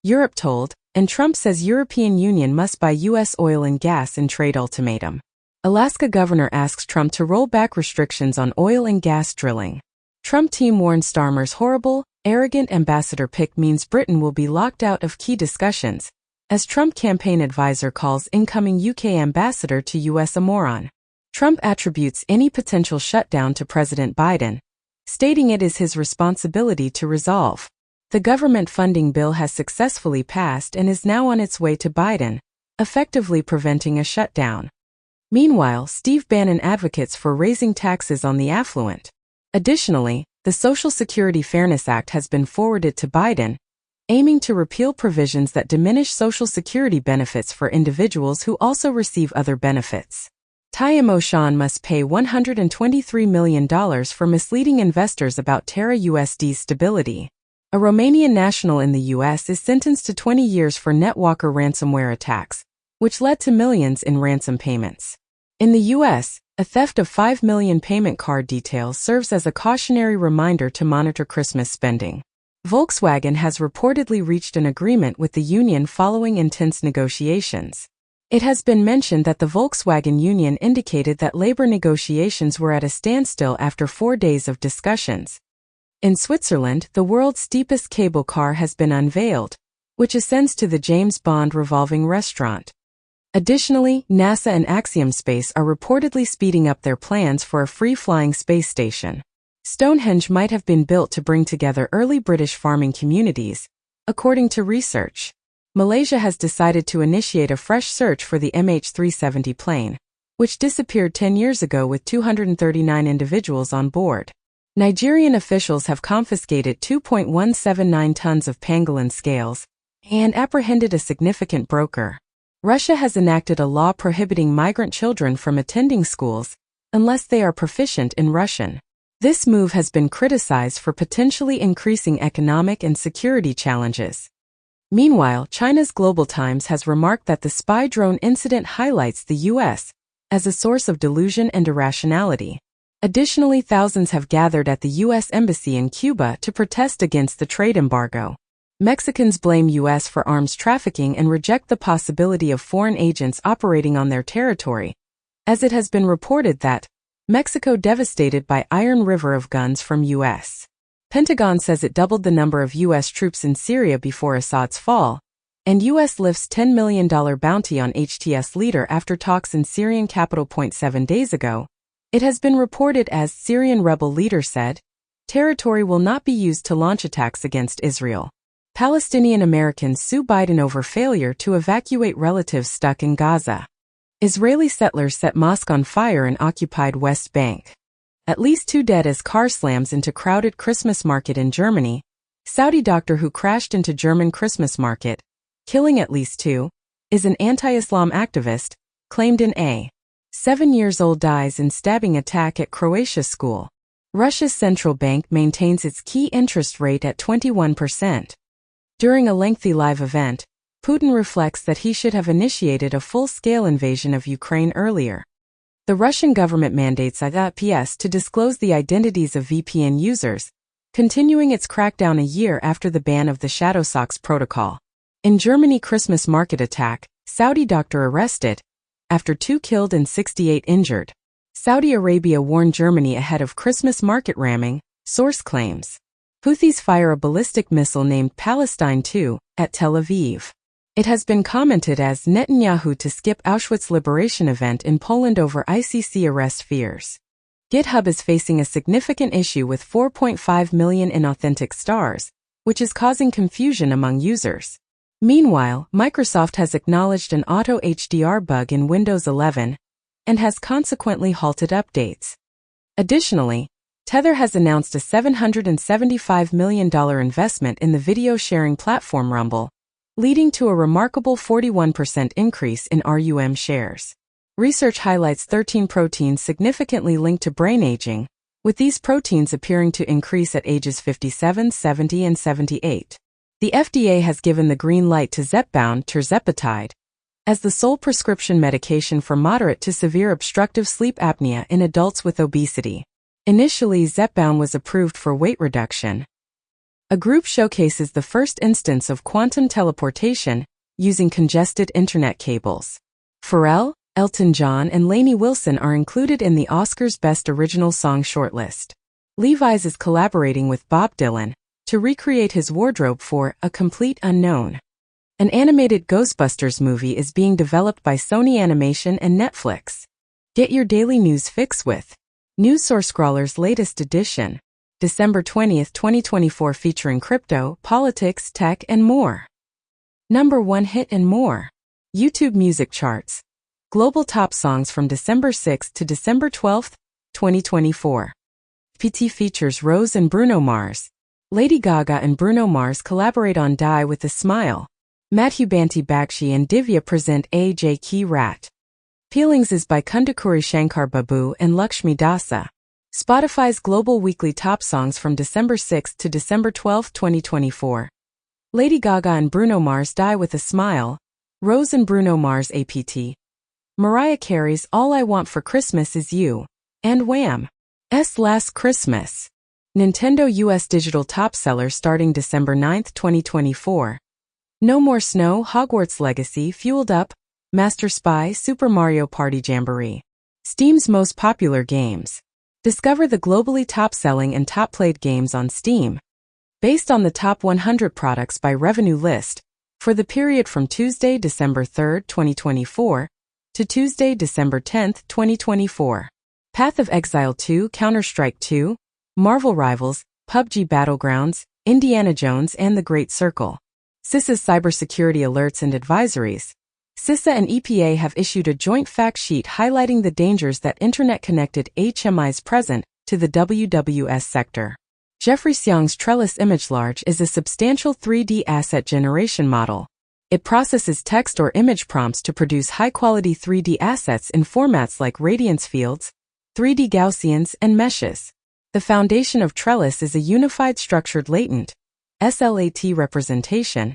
Europe told, and Trump says European Union must buy U.S. oil and gas in trade ultimatum. Alaska governor asks Trump to roll back restrictions on oil and gas drilling. Trump team warns Starmer's horrible, arrogant ambassador pick means Britain will be locked out of key discussions, as Trump campaign advisor calls incoming UK ambassador to US a moron. Trump attributes any potential shutdown to President Biden, stating it is his responsibility to resolve. The government funding bill has successfully passed and is now on its way to Biden, effectively preventing a shutdown. Meanwhile, Steve Bannon advocates for raising taxes on the affluent. Additionally, the Social Security Fairness Act has been forwarded to Biden, aiming to repeal provisions that diminish Social Security benefits for individuals who also receive other benefits. Tayyip O'Shan must pay $123 million for misleading investors about Terra USD's stability. A Romanian national in the U.S. is sentenced to 20 years for NetWalker ransomware attacks, which led to millions in ransom payments. In the U.S., a theft of 5 million payment card details serves as a cautionary reminder to monitor Christmas spending. Volkswagen has reportedly reached an agreement with the union following intense negotiations. It has been mentioned that the Volkswagen union indicated that labor negotiations were at a standstill after 4 days of discussions. In Switzerland, the world's steepest cable car has been unveiled, which ascends to the James Bond revolving restaurant. Additionally, NASA and Axiom Space are reportedly speeding up their plans for a free-flying space station. Stonehenge might have been built to bring together early British farming communities, according to research. Malaysia has decided to initiate a fresh search for the MH370 plane, which disappeared 10 years ago with 239 individuals on board. Nigerian officials have confiscated 2.179 tons of pangolin scales and apprehended a significant broker. Russia has enacted a law prohibiting migrant children from attending schools unless they are proficient in Russian. This move has been criticized for potentially increasing economic and security challenges. Meanwhile, China's Global Times has remarked that the spy drone incident highlights the U.S. as a source of delusion and irrationality. Additionally, thousands have gathered at the U.S. Embassy in Cuba to protest against the trade embargo. Mexicans blame U.S. for arms trafficking and reject the possibility of foreign agents operating on their territory, as it has been reported that Mexico devastated by iron river of guns from U.S. Pentagon says it doubled the number of U.S. troops in Syria before Assad's fall, and U.S. lifts $10 million bounty on HTS leader after talks in Syrian capital. 7 days ago, it has been reported as Syrian rebel leader said, territory will not be used to launch attacks against Israel. Palestinian Americans sue Biden over failure to evacuate relatives stuck in Gaza. Israeli settlers set mosque on fire in occupied West Bank. At least 2 dead as car slams into crowded Christmas market in Germany. Saudi doctor who crashed into German Christmas market, killing at least 2, is an anti-Islam activist, claimed in a 7-year-old dies in stabbing attack at Croatia school. Russia's central bank maintains its key interest rate at 21%. During a lengthy live event, Putin reflects that he should have initiated a full-scale invasion of Ukraine earlier. The Russian government mandates IPS to disclose the identities of VPN users, continuing its crackdown a year after the ban of the ShadowSocks protocol. In Germany Christmas market attack, Saudi doctor arrested, after 2 killed and 68 injured. Saudi Arabia warned Germany ahead of Christmas market ramming, source claims. Houthis fire a ballistic missile named Palestine 2 at Tel Aviv. It has been commented as Netanyahu to skip Auschwitz liberation event in Poland over ICC arrest fears. GitHub is facing a significant issue with 4.5 million inauthentic stars, which is causing confusion among users. Meanwhile, Microsoft has acknowledged an auto HDR bug in Windows 11 and has consequently halted updates. Additionally, Tether has announced a $775 million investment in the video sharing platform Rumble, leading to a remarkable 41% increase in RUM shares. Research highlights 13 proteins significantly linked to brain aging, with these proteins appearing to increase at ages 57, 70, and 78. The FDA has given the green light to Zepbound tirzepatide, as the sole prescription medication for moderate to severe obstructive sleep apnea in adults with obesity. Initially, Zepbound was approved for weight reduction. A group showcases the first instance of quantum teleportation using congested internet cables. Pharrell, Elton John, and Lainey Wilson are included in the Oscars Best Original Song shortlist. Levi's is collaborating with Bob Dylan to recreate his wardrobe for A Complete Unknown. An animated Ghostbusters movie is being developed by Sony Animation and Netflix. Get your daily news fix with NewsSourceScrawler's latest edition, December 20, 2024, featuring crypto, politics, tech, and more. Number 1 hit and more. YouTube Music Charts. Global Top Songs from December 6 to December 12, 2024. PT features Rose and Bruno Mars. Lady Gaga and Bruno Mars collaborate on Die with a Smile. Madhu Banti Bakshi and Divya present A.J. Key Rat. Feelings is by Kundakuri Shankar Babu and Lakshmi Dasa. Spotify's Global Weekly Top Songs from December 6 to December 12, 2024. Lady Gaga and Bruno Mars Die with a Smile. Rose and Bruno Mars APT. Mariah Carey's All I Want for Christmas Is You. And Wham's Last Christmas. Nintendo US Digital Top Seller starting December 9, 2024. No More Snow, Hogwarts Legacy, Fueled Up, Master Spy, Super Mario Party Jamboree. Steam's most popular games. Discover the globally top-selling and top-played games on Steam. Based on the top 100 products by revenue list, for the period from Tuesday, December 3, 2024, to Tuesday, December 10, 2024. Path of Exile 2, Counter-Strike 2, Marvel Rivals, PUBG Battlegrounds, Indiana Jones and The Great Circle. CISA's cybersecurity alerts and advisories. CISA and EPA have issued a joint fact sheet highlighting the dangers that internet-connected HMIs present to the WWS sector. Jeffrey Xiang's Trellis ImageLarge is a substantial 3D asset generation model. It processes text or image prompts to produce high-quality 3D assets in formats like radiance fields, 3D Gaussians, and meshes. The foundation of Trellis is a unified structured latent SLAT representation,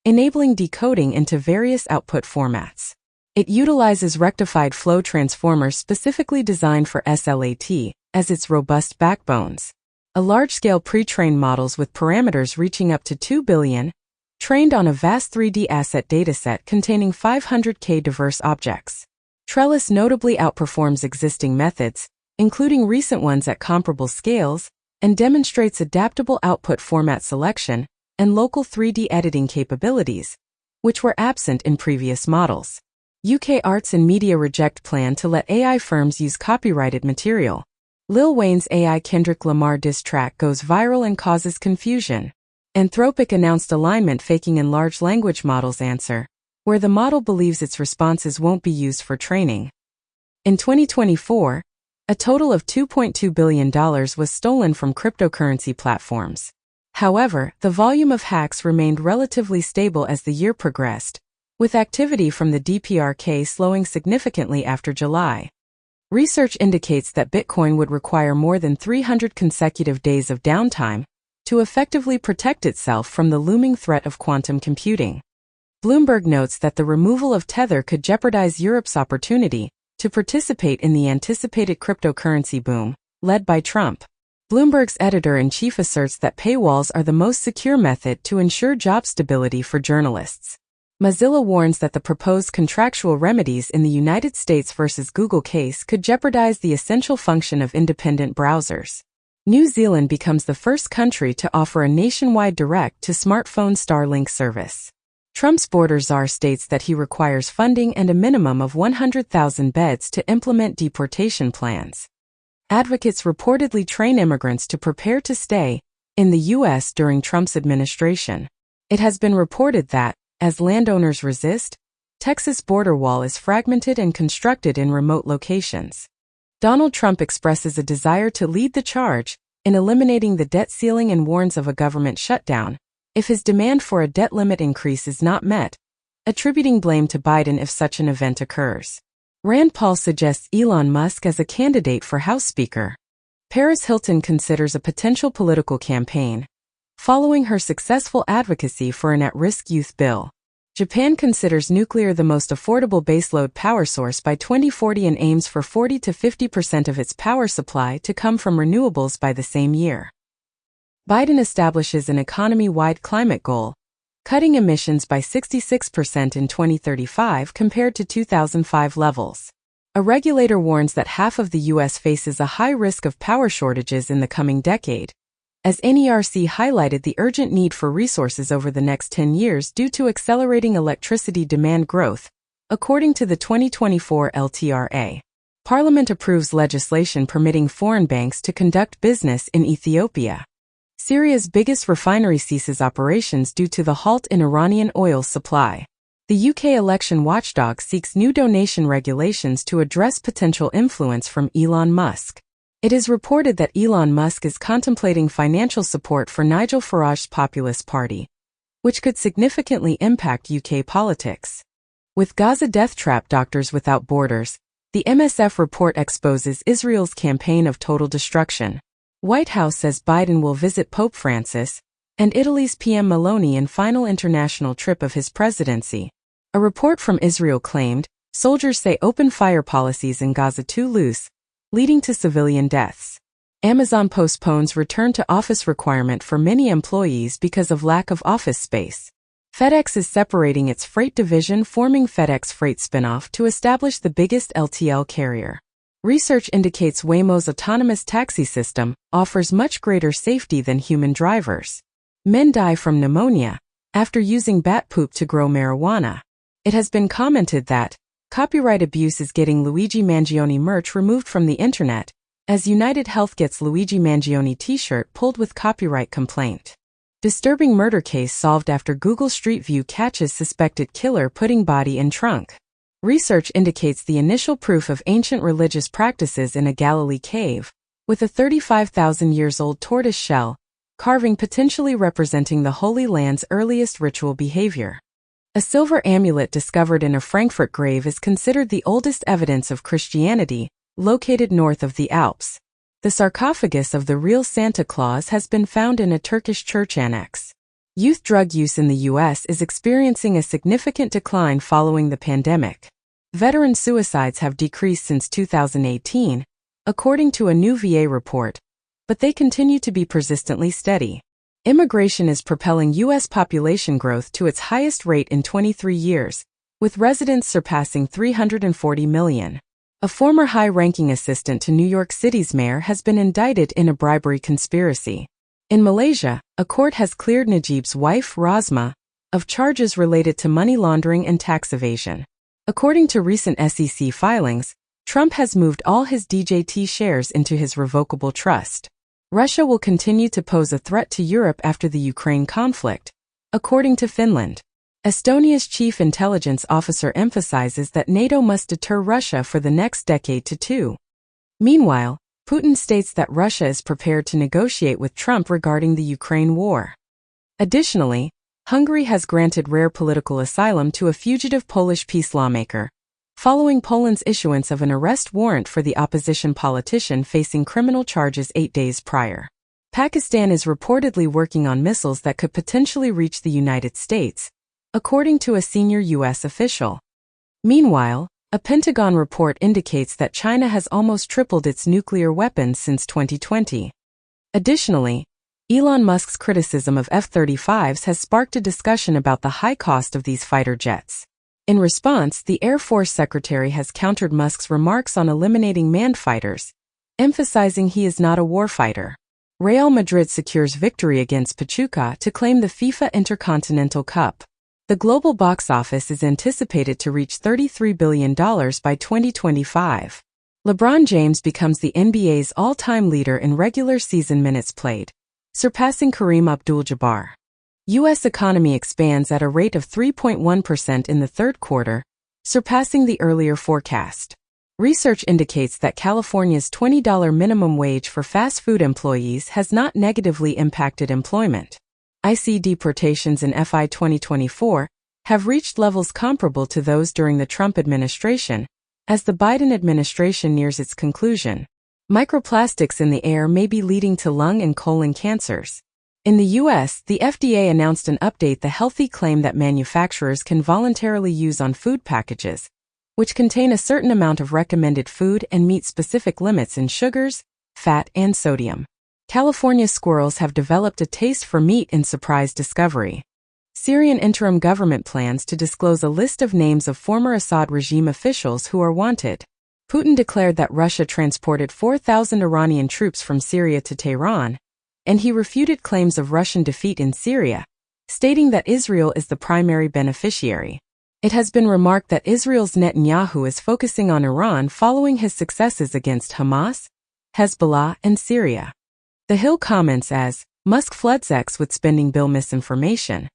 enabling decoding into various output formats. It utilizes rectified flow transformers specifically designed for SLAT as its robust backbones. A large-scale pre-trained models with parameters reaching up to 2 billion, trained on a vast 3D asset dataset containing 500K diverse objects. Trellis notably outperforms existing methods, including recent ones at comparable scales, and demonstrates adaptable output format selection and local 3D editing capabilities, which were absent in previous models. UK Arts and Media reject plan to let AI firms use copyrighted material. Lil Wayne's AI Kendrick Lamar diss track goes viral and causes confusion. Anthropic announced alignment faking in large language models answer, where the model believes its responses won't be used for training. In 2024, a total of $2.2 billion was stolen from cryptocurrency platforms. However, the volume of hacks remained relatively stable as the year progressed, with activity from the DPRK slowing significantly after July. Research indicates that Bitcoin would require more than 300 consecutive days of downtime to effectively protect itself from the looming threat of quantum computing. Bloomberg notes that the removal of Tether could jeopardize Europe's opportunity to participate in the anticipated cryptocurrency boom, led by Trump. Bloomberg's editor-in-chief asserts that paywalls are the most secure method to ensure job stability for journalists. Mozilla warns that the proposed contractual remedies in the United States versus Google case could jeopardize the essential function of independent browsers. New Zealand becomes the first country to offer a nationwide direct-to-smartphone Starlink service. Trump's border czar states that he requires funding and a minimum of 100,000 beds to implement deportation plans. Advocates reportedly train immigrants to prepare to stay in the U.S. during Trump's administration. It has been reported that, as landowners resist, Texas border wall is fragmented and constructed in remote locations. Donald Trump expresses a desire to lead the charge in eliminating the debt ceiling and warns of a government shutdown if his demand for a debt limit increase is not met, attributing blame to Biden if such an event occurs. Rand Paul suggests Elon Musk as a candidate for House Speaker. Paris Hilton considers a potential political campaign, following her successful advocacy for an at-risk youth bill. Japan considers nuclear the most affordable baseload power source by 2040 and aims for 40 to 50% of its power supply to come from renewables by the same year. Biden establishes an economy-wide climate goal, cutting emissions by 66% in 2035 compared to 2005 levels. A regulator warns that half of the U.S. faces a high risk of power shortages in the coming decade, as NERC highlighted the urgent need for resources over the next 10 years due to accelerating electricity demand growth, according to the 2024 LTRA. Parliament approves legislation permitting foreign banks to conduct business in Ethiopia. Syria's biggest refinery ceases operations due to the halt in Iranian oil supply. The UK election watchdog seeks new donation regulations to address potential influence from Elon Musk. It is reported that Elon Musk is contemplating financial support for Nigel Farage's Populist Party, which could significantly impact UK politics. With Gaza death trap Doctors Without Borders, the MSF report exposes Israel's campaign of total destruction. White House says Biden will visit Pope Francis and Italy's PM Meloni in final international trip of his presidency. A report from Israel claimed, soldiers say open fire policies in Gaza too loose, leading to civilian deaths. Amazon postpones return to office requirement for many employees because of lack of office space. FedEx is separating its freight division, forming FedEx Freight spinoff to establish the biggest LTL carrier. Research indicates Waymo's autonomous taxi system offers much greater safety than human drivers. Men die from pneumonia after using bat poop to grow marijuana. It has been commented that copyright abuse is getting Luigi Mangione merch removed from the internet, as United Health gets Luigi Mangione t-shirt pulled with copyright complaint. Disturbing murder case solved after Google Street View catches suspected killer putting body in trunk. Research indicates the initial proof of ancient religious practices in a Galilee cave, with a 35,000 years old tortoise shell carving potentially representing the Holy Land's earliest ritual behavior. A silver amulet discovered in a Frankfurt grave is considered the oldest evidence of Christianity, located north of the Alps. The sarcophagus of the real Santa Claus has been found in a Turkish church annex. Youth drug use in the U.S. is experiencing a significant decline following the pandemic. Veteran suicides have decreased since 2018, according to a new VA report, but they continue to be persistently steady. Immigration is propelling U.S. population growth to its highest rate in 23 years, with residents surpassing 340 million. A former high-ranking assistant to New York City's mayor has been indicted in a bribery conspiracy. In Malaysia, a court has cleared Najib's wife, Rasma, of charges related to money laundering and tax evasion. According to recent SEC filings, Trump has moved all his DJT shares into his revocable trust. Russia will continue to pose a threat to Europe after the Ukraine conflict, according to Finland. Estonia's chief intelligence officer emphasizes that NATO must deter Russia for the next decade to two. Meanwhile, Putin states that Russia is prepared to negotiate with Trump regarding the Ukraine war. Additionally, Hungary has granted rare political asylum to a fugitive Polish peace lawmaker, following Poland's issuance of an arrest warrant for the opposition politician facing criminal charges 8 days prior. Pakistan is reportedly working on missiles that could potentially reach the United States, according to a senior U.S. official. Meanwhile, a Pentagon report indicates that China has almost tripled its nuclear weapons since 2020. Additionally, Elon Musk's criticism of F-35s has sparked a discussion about the high cost of these fighter jets. In response, the Air Force Secretary has countered Musk's remarks on eliminating manned fighters, emphasizing he is not a warfighter. Real Madrid secures victory against Pachuca to claim the FIFA Intercontinental Cup. The global box office is anticipated to reach $33 billion by 2025. LeBron James becomes the NBA's all-time leader in regular season minutes played, surpassing Kareem Abdul-Jabbar. U.S. economy expands at a rate of 3.1% in the third quarter, surpassing the earlier forecast. Research indicates that California's $20 minimum wage for fast food employees has not negatively impacted employment. IC deportations in FY 2024 have reached levels comparable to those during the Trump administration, as the Biden administration nears its conclusion. Microplastics in the air may be leading to lung and colon cancers. In the U.S., the FDA announced an update the healthy claim that manufacturers can voluntarily use on food packages, which contain a certain amount of recommended food and meet specific limits in sugars, fat, and sodium. California squirrels have developed a taste for meat in surprise discovery. Syrian interim government plans to disclose a list of names of former Assad regime officials who are wanted. Putin declared that Russia transported 4,000 Iranian troops from Syria to Tehran, and he refuted claims of Russian defeat in Syria, stating that Israel is the primary beneficiary. It has been remarked that Israel's Netanyahu is focusing on Iran following his successes against Hamas, Hezbollah, and Syria. The Hill comments as, Musk floods X with spending bill misinformation.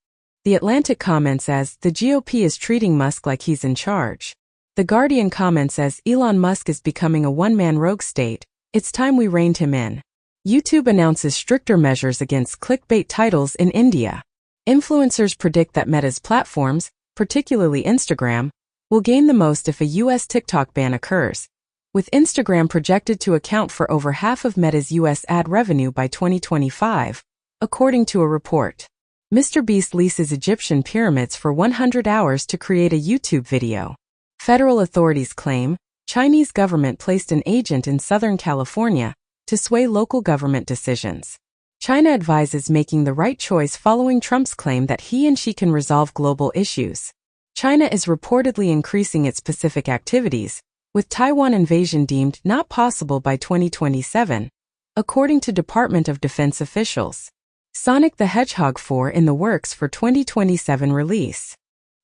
The Atlantic comments as, the GOP is treating Musk like he's in charge. The Guardian comments as, Elon Musk is becoming a one-man rogue state, it's time we reined him in. YouTube announces stricter measures against clickbait titles in India. Influencers predict that Meta's platforms, particularly Instagram, will gain the most if a U.S. TikTok ban occurs, with Instagram projected to account for over half of Meta's U.S. ad revenue by 2025, according to a report. MrBeast leases Egyptian pyramids for 100 hours to create a YouTube video. Federal authorities claim Chinese government placed an agent in Southern California to sway local government decisions. China advises making the right choice following Trump's claim that he and she can resolve global issues. China is reportedly increasing its Pacific activities, with Taiwan invasion deemed not possible by 2027, according to Department of Defense officials. Sonic the Hedgehog 4 in the works for 2027 release.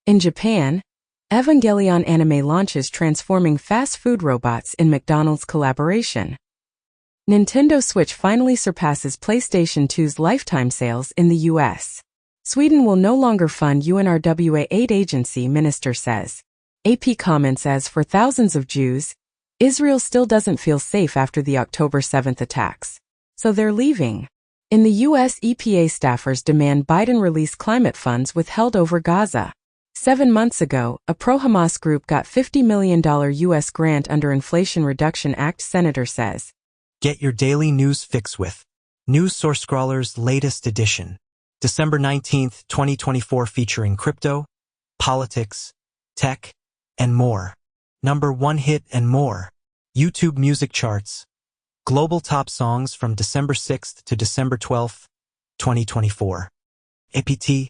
In Japan, Evangelion anime launches transforming fast food robots in McDonald's collaboration. Nintendo Switch finally surpasses PlayStation 2's lifetime sales in the U.S. Sweden will no longer fund UNRWA aid agency, minister says. AP comments as, for thousands of Jews, Israel still doesn't feel safe after the October 7th attacks. So they're leaving. In the U.S., EPA staffers demand Biden release climate funds withheld over Gaza. 7 months ago, a pro-Hamas group got $50 million U.S. grant under Inflation Reduction Act, senator says. Get your daily news fix with News Source Scrawler's latest edition, December 19, 2024, featuring crypto, politics, tech, and more. Number 1 hit and more. YouTube music charts. Global top songs from December 6th to December 12th, 2024. APT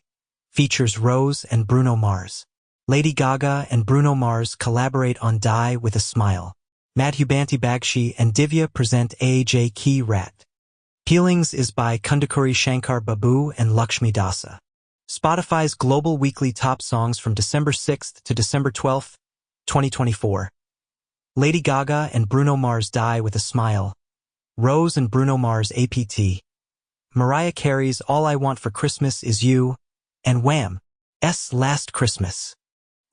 features Rose and Bruno Mars. Lady Gaga and Bruno Mars collaborate on Die with a Smile. Madhubanti Bagshi and Divya present AJ Ki Rat. Healings is by Kundakuri Shankar Babu and Lakshmi Dasa. Spotify's global weekly top songs from December 6th to December 12th, 2024. Lady Gaga and Bruno Mars Die with a Smile. Rose and Bruno Mars APT. Mariah Carey's All I Want for Christmas Is You, and Wham's Last Christmas.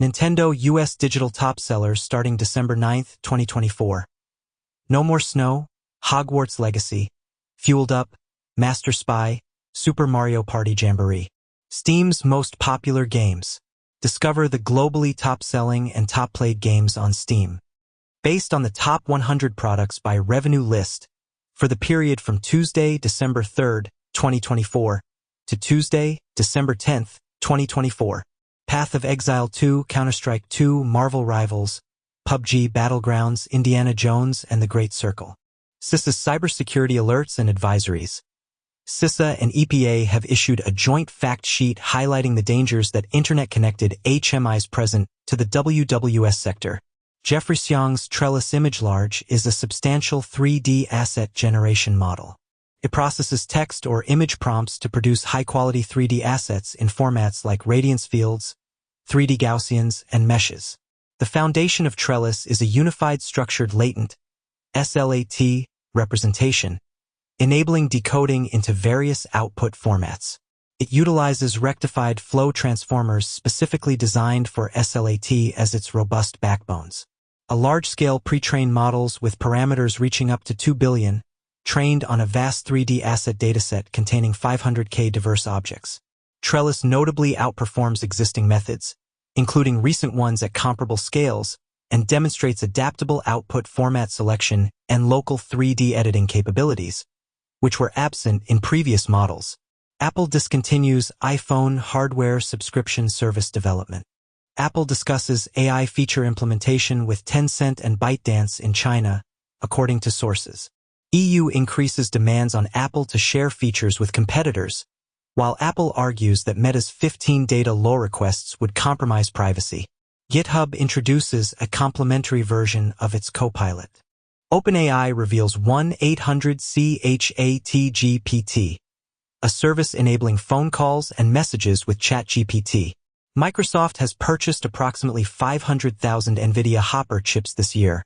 Nintendo US digital top sellers starting December 9th, 2024. No More Snow, Hogwarts Legacy, Fueled Up, Master Spy, Super Mario Party Jamboree. Steam's most popular games. Discover the globally top-selling and top-played games on Steam. Based on the top 100 products by revenue list for the period from Tuesday, December 3rd, 2024 to Tuesday, December 10th, 2024. Path of Exile 2, Counter-Strike 2, Marvel Rivals, PUBG Battlegrounds, Indiana Jones, and The Great Circle. CISA's cybersecurity alerts and advisories. CISA and EPA have issued a joint fact sheet highlighting the dangers that internet-connected HMIs present to the WWS sector. Jeffrey Xiang's Trellis Image Large is a substantial 3D asset generation model. It processes text or image prompts to produce high-quality 3D assets in formats like radiance fields, 3D Gaussians, and meshes. The foundation of Trellis is a unified structured latent SLAT representation, enabling decoding into various output formats. It utilizes rectified flow transformers specifically designed for SLAT as its robust backbones. A large-scale pre-trained models with parameters reaching up to 2 billion, trained on a vast 3D asset dataset containing 500K diverse objects. Trellis notably outperforms existing methods, including recent ones at comparable scales, and demonstrates adaptable output format selection and local 3D editing capabilities, which were absent in previous models. Apple discontinues iPhone hardware subscription service development. Apple discusses AI feature implementation with Tencent and ByteDance in China, according to sources. EU increases demands on Apple to share features with competitors, while Apple argues that Meta's 15 data law requests would compromise privacy. GitHub introduces a complementary version of its Copilot. OpenAI reveals 1-800-CHAT-GPT, a service enabling phone calls and messages with ChatGPT. Microsoft has purchased approximately 500,000 NVIDIA Hopper chips this year,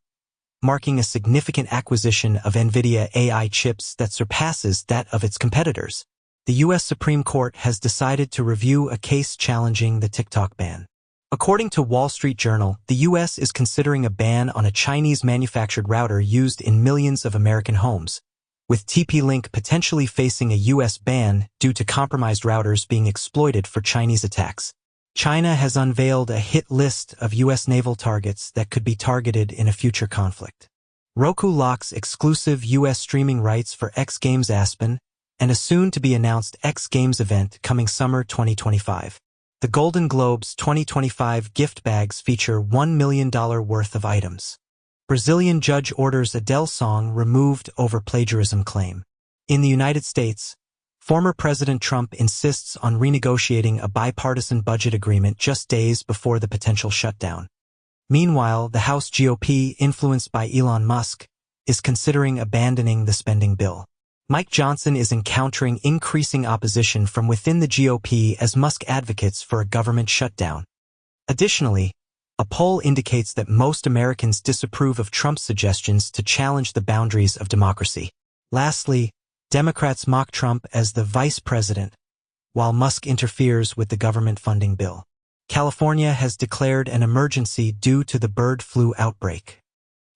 marking a significant acquisition of NVIDIA AI chips that surpasses that of its competitors. The U.S. Supreme Court has decided to review a case challenging the TikTok ban. According to Wall Street Journal, the U.S. is considering a ban on a Chinese-manufactured router used in millions of American homes, with TP-Link potentially facing a U.S. ban due to compromised routers being exploited for Chinese attacks. China has unveiled a hit list of U.S. naval targets that could be targeted in a future conflict. Roku locks exclusive U.S. streaming rights for X Games Aspen and a soon-to-be-announced X Games event coming summer 2025. The Golden Globes 2025 gift bags feature $1 million worth of items. Brazilian judge orders Adele song removed over plagiarism claim. In the United States, former President Trump insists on renegotiating a bipartisan budget agreement just days before the potential shutdown. Meanwhile, the House GOP, influenced by Elon Musk, is considering abandoning the spending bill. Mike Johnson is encountering increasing opposition from within the GOP as Musk advocates for a government shutdown. Additionally, a poll indicates that most Americans disapprove of Trump's suggestions to challenge the boundaries of democracy. Lastly, Democrats mock Trump as the vice president, while Musk interferes with the government funding bill. California has declared an emergency due to the bird flu outbreak.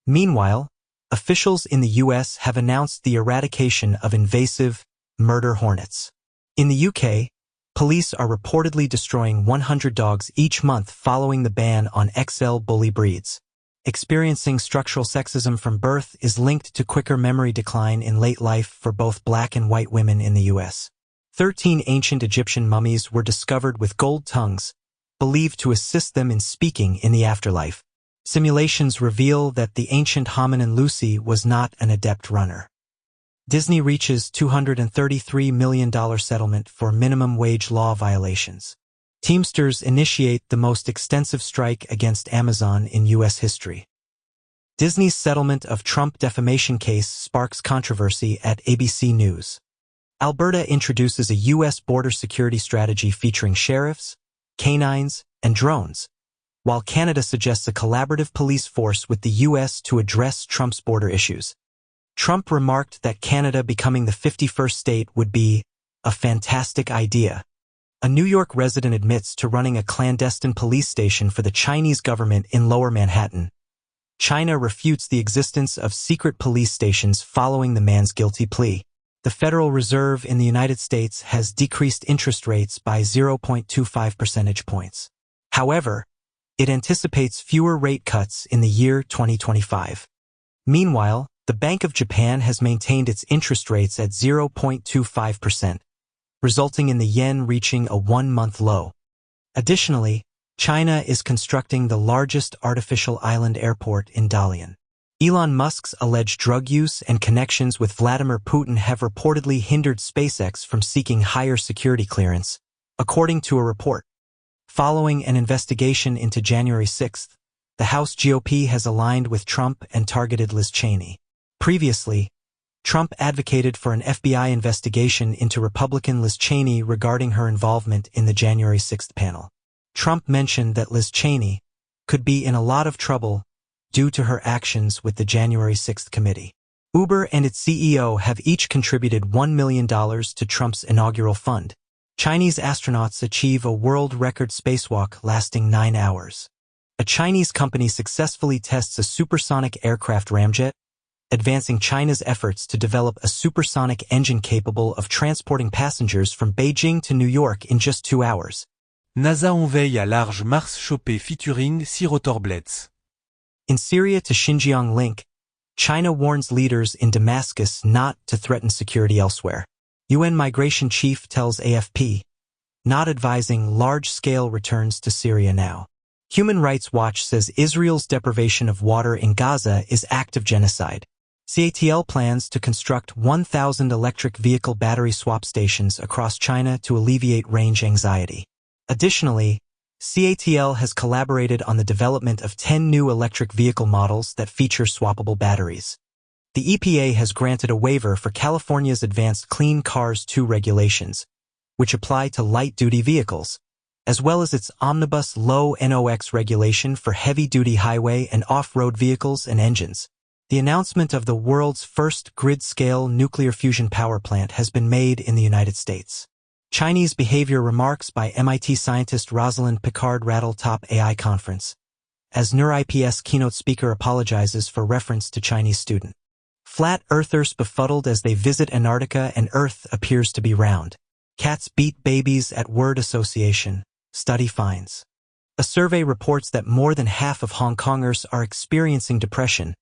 Meanwhile, officials in the U.S. have announced the eradication of invasive murder hornets. In the UK, police are reportedly destroying 100 dogs each month following the ban on XL bully breeds. Experiencing structural sexism from birth is linked to quicker memory decline in late life for both black and white women in the U.S. 13 ancient Egyptian mummies were discovered with gold tongues, believed to assist them in speaking in the afterlife. Simulations reveal that the ancient hominin Lucy was not an adept runner. Disney reaches $233 million settlement for minimum wage law violations. Teamsters initiate the most extensive strike against Amazon in U.S. history. Disney's settlement of Trump defamation case sparks controversy at ABC News. Alberta introduces a U.S. border security strategy featuring sheriffs, canines, and drones, while Canada suggests a collaborative police force with the U.S. to address Trump's border issues. Trump remarked that Canada becoming the 51st state would be a fantastic idea. A New York resident admits to running a clandestine police station for the Chinese government in Lower Manhattan. China refutes the existence of secret police stations following the man's guilty plea. The Federal Reserve in the United States has decreased interest rates by 0.25 percentage points. However, it anticipates fewer rate cuts in the year 2025. Meanwhile, the Bank of Japan has maintained its interest rates at 0.25%, resulting in the yen reaching a one-month low. Additionally, China is constructing the largest artificial island airport in Dalian. Elon Musk's alleged drug use and connections with Vladimir Putin have reportedly hindered SpaceX from seeking higher security clearance, according to a report. Following an investigation into January 6th, the House GOP has aligned with Trump and targeted Liz Cheney. Previously, Trump advocated for an FBI investigation into Republican Liz Cheney regarding her involvement in the January 6th panel. Trump mentioned that Liz Cheney could be in a lot of trouble due to her actions with the January 6th committee. Uber and its CEO have each contributed $1 million to Trump's inaugural fund. Chinese astronauts achieve a world record spacewalk lasting 9 hours. A Chinese company successfully tests a supersonic aircraft ramjet, advancing China's efforts to develop a supersonic engine capable of transporting passengers from Beijing to New York in just 2 hours. NASA unveille à large Mars chopé featuring 6 rotorblades. In Syria to Xinjiang link, China warns leaders in Damascus not to threaten security elsewhere. UN migration chief tells AFP, not advising large-scale returns to Syria now. Human Rights Watch says Israel's deprivation of water in Gaza is act of genocide. CATL plans to construct 1,000 electric vehicle battery swap stations across China to alleviate range anxiety. Additionally, CATL has collaborated on the development of 10 new electric vehicle models that feature swappable batteries. The EPA has granted a waiver for California's Advanced Clean Cars 2 regulations, which apply to light-duty vehicles, as well as its Omnibus Low NOx regulation for heavy-duty highway and off-road vehicles and engines. The announcement of the world's first grid-scale nuclear fusion power plant has been made in the United States. Chinese behavior remarks by MIT scientist Rosalind Picard rattle top AI conference, as NeurIPS keynote speaker apologizes for reference to Chinese student. Flat earthers befuddled as they visit Antarctica and Earth appears to be round. Cats beat babies at word association, study finds. A survey reports that more than half of Hong Kongers are experiencing depression,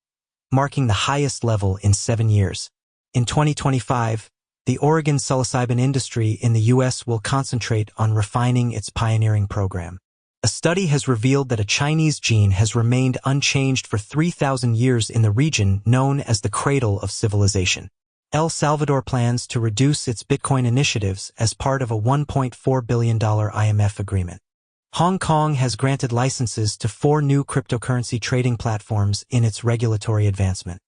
marking the highest level in 7 years. In 2025, the Oregon psilocybin industry in the U.S. will concentrate on refining its pioneering program. A study has revealed that a Chinese gene has remained unchanged for 3,000 years in the region known as the cradle of civilization. El Salvador plans to reduce its Bitcoin initiatives as part of a $1.4 billion IMF agreement. Hong Kong has granted licenses to 4 new cryptocurrency trading platforms in its regulatory advancement.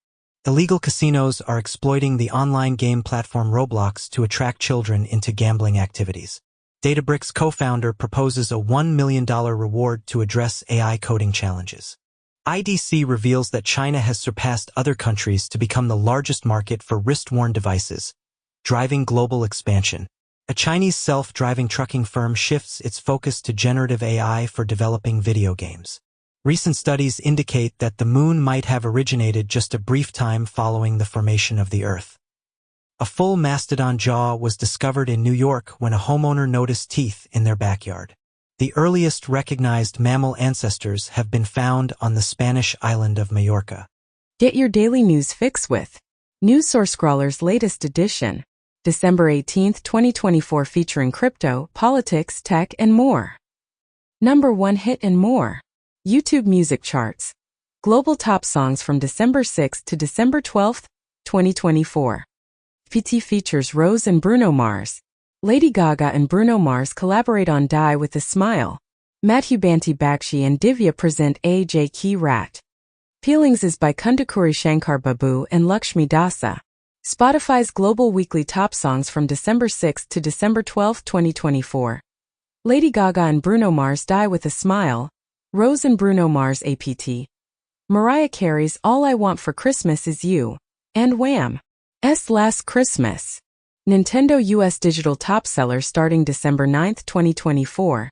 Illegal casinos are exploiting the online game platform Roblox to attract children into gambling activities. Databricks co-founder proposes a $1 million reward to address AI coding challenges. IDC reveals that China has surpassed other countries to become the largest market for wrist-worn devices, driving global expansion. A Chinese self-driving trucking firm shifts its focus to generative AI for developing video games. Recent studies indicate that the moon might have originated just a brief time following the formation of the Earth. A full mastodon jaw was discovered in New York when a homeowner noticed teeth in their backyard. The earliest recognized mammal ancestors have been found on the Spanish island of Majorca. Get your daily news fix with News Source Scrawler's latest edition, December 18, 2024, featuring crypto, politics, tech, and more. Number 1 hit and more. YouTube music charts. Global top songs from December 6 to December 12, 2024. PT features Rose and Bruno Mars. Lady Gaga and Bruno Mars collaborate on Die With a Smile. Madhu Banti Bakshi and Divya present AJ Key Rat. Feelings is by Kundakuri Shankar Babu and Lakshmi Dasa. Spotify's global weekly top songs from December 6 to December 12, 2024. Lady Gaga and Bruno Mars Die With a Smile. Rose and Bruno Mars APT. Mariah Carey's All I Want for Christmas Is You. And Wham's Last Christmas. Nintendo US digital top seller starting December 9, 2024.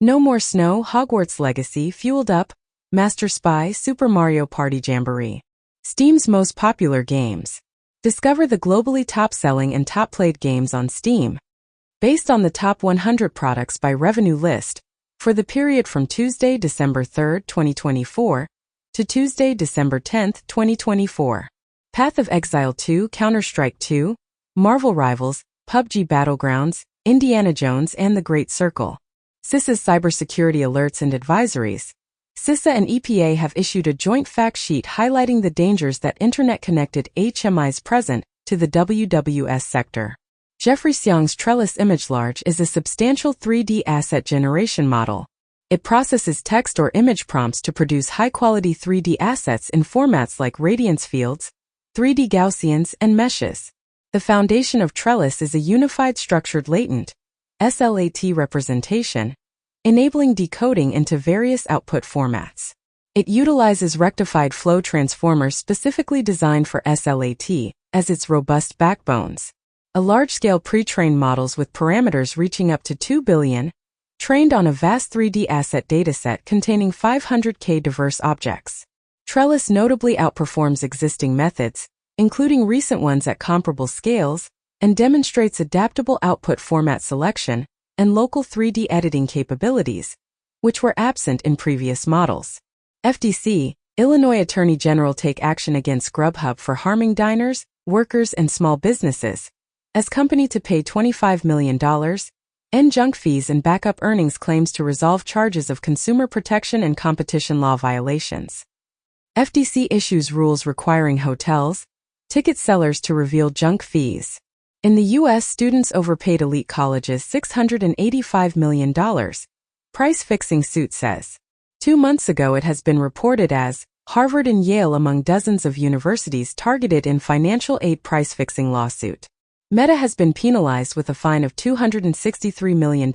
No More Snow Hogwarts Legacy Fueled Up. Master Spy Super Mario Party Jamboree. Steam's most popular games. Discover the globally top-selling and top-played games on Steam. Based on the top 100 products by revenue list, for the period from Tuesday, December 3, 2024, to Tuesday, December 10, 2024. Path of Exile 2, Counter-Strike 2, Marvel Rivals, PUBG Battlegrounds, Indiana Jones and The Great Circle. CISA's cybersecurity alerts and advisories. CISA and EPA have issued a joint fact sheet highlighting the dangers that internet-connected HMIs present to the WWS sector. Jeffrey Xiang's Trellis ImageLarge is a substantial 3D asset generation model. It processes text or image prompts to produce high-quality 3D assets in formats like radiance fields, 3D Gaussians, and meshes. The foundation of Trellis is a unified structured latent SLAT representation, enabling decoding into various output formats. It utilizes rectified flow transformers specifically designed for SLAT as its robust backbones. A large-scale pre-trained models with parameters reaching up to 2 billion, trained on a vast 3D asset dataset containing 500K diverse objects. Trellis notably outperforms existing methods, including recent ones at comparable scales, and demonstrates adaptable output format selection and local 3D editing capabilities, which were absent in previous models. FTC, Illinois Attorney General take action against Grubhub for harming diners, workers, and small businesses. as company to pay $25 million, end junk fees and backup earnings claims to resolve charges of consumer protection and competition law violations. FTC issues rules requiring hotels, ticket sellers to reveal junk fees. In the U.S., students overpaid elite colleges $685 million, price-fixing suit says. 2 months ago it has been reported as Harvard and Yale among dozens of universities targeted in financial aid price-fixing lawsuit. Meta has been penalized with a fine of $263 million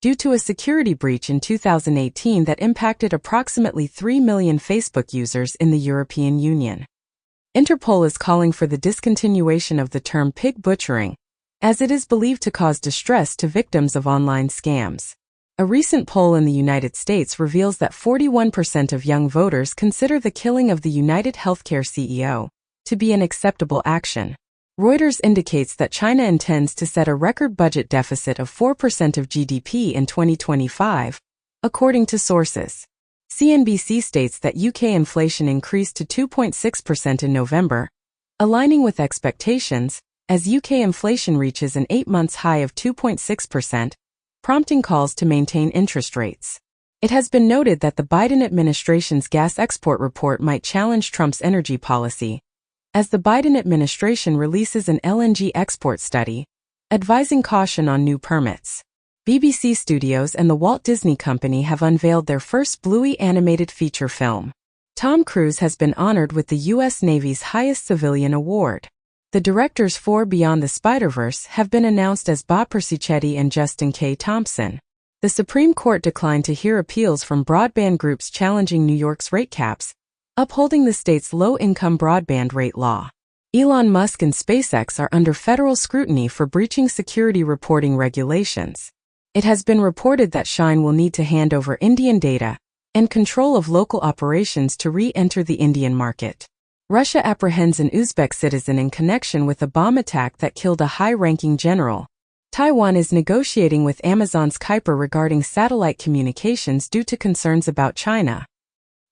due to a security breach in 2018 that impacted approximately 3 million Facebook users in the European Union. Interpol is calling for the discontinuation of the term pig butchering, as it is believed to cause distress to victims of online scams. A recent poll in the United States reveals that 41% of young voters consider the killing of the United Healthcare CEO to be an acceptable action. Reuters indicates that China intends to set a record budget deficit of 4% of GDP in 2025, according to sources. CNBC states that UK inflation increased to 2.6% in November, aligning with expectations, as UK inflation reaches an 8-month high of 2.6%, prompting calls to maintain interest rates. It has been noted that the Biden administration's gas export report might challenge Trump's energy policy, as the Biden administration releases an LNG export study, advising caution on new permits. BBC Studios and the Walt Disney Company have unveiled their first Bluey animated feature film. Tom Cruise has been honored with the U.S. Navy's highest civilian award. The directors for Beyond the Spider-Verse have been announced as Bob Persichetti and Justin K. Thompson. The Supreme Court declined to hear appeals from broadband groups challenging New York's rate caps, upholding the state's low-income broadband rate law. Elon Musk and SpaceX are under federal scrutiny for breaching security reporting regulations. It has been reported that Shine will need to hand over Indian data and control of local operations to re-enter the Indian market. Russia apprehends an Uzbek citizen in connection with a bomb attack that killed a high-ranking general. Taiwan is negotiating with Amazon's Kuiper regarding satellite communications due to concerns about China.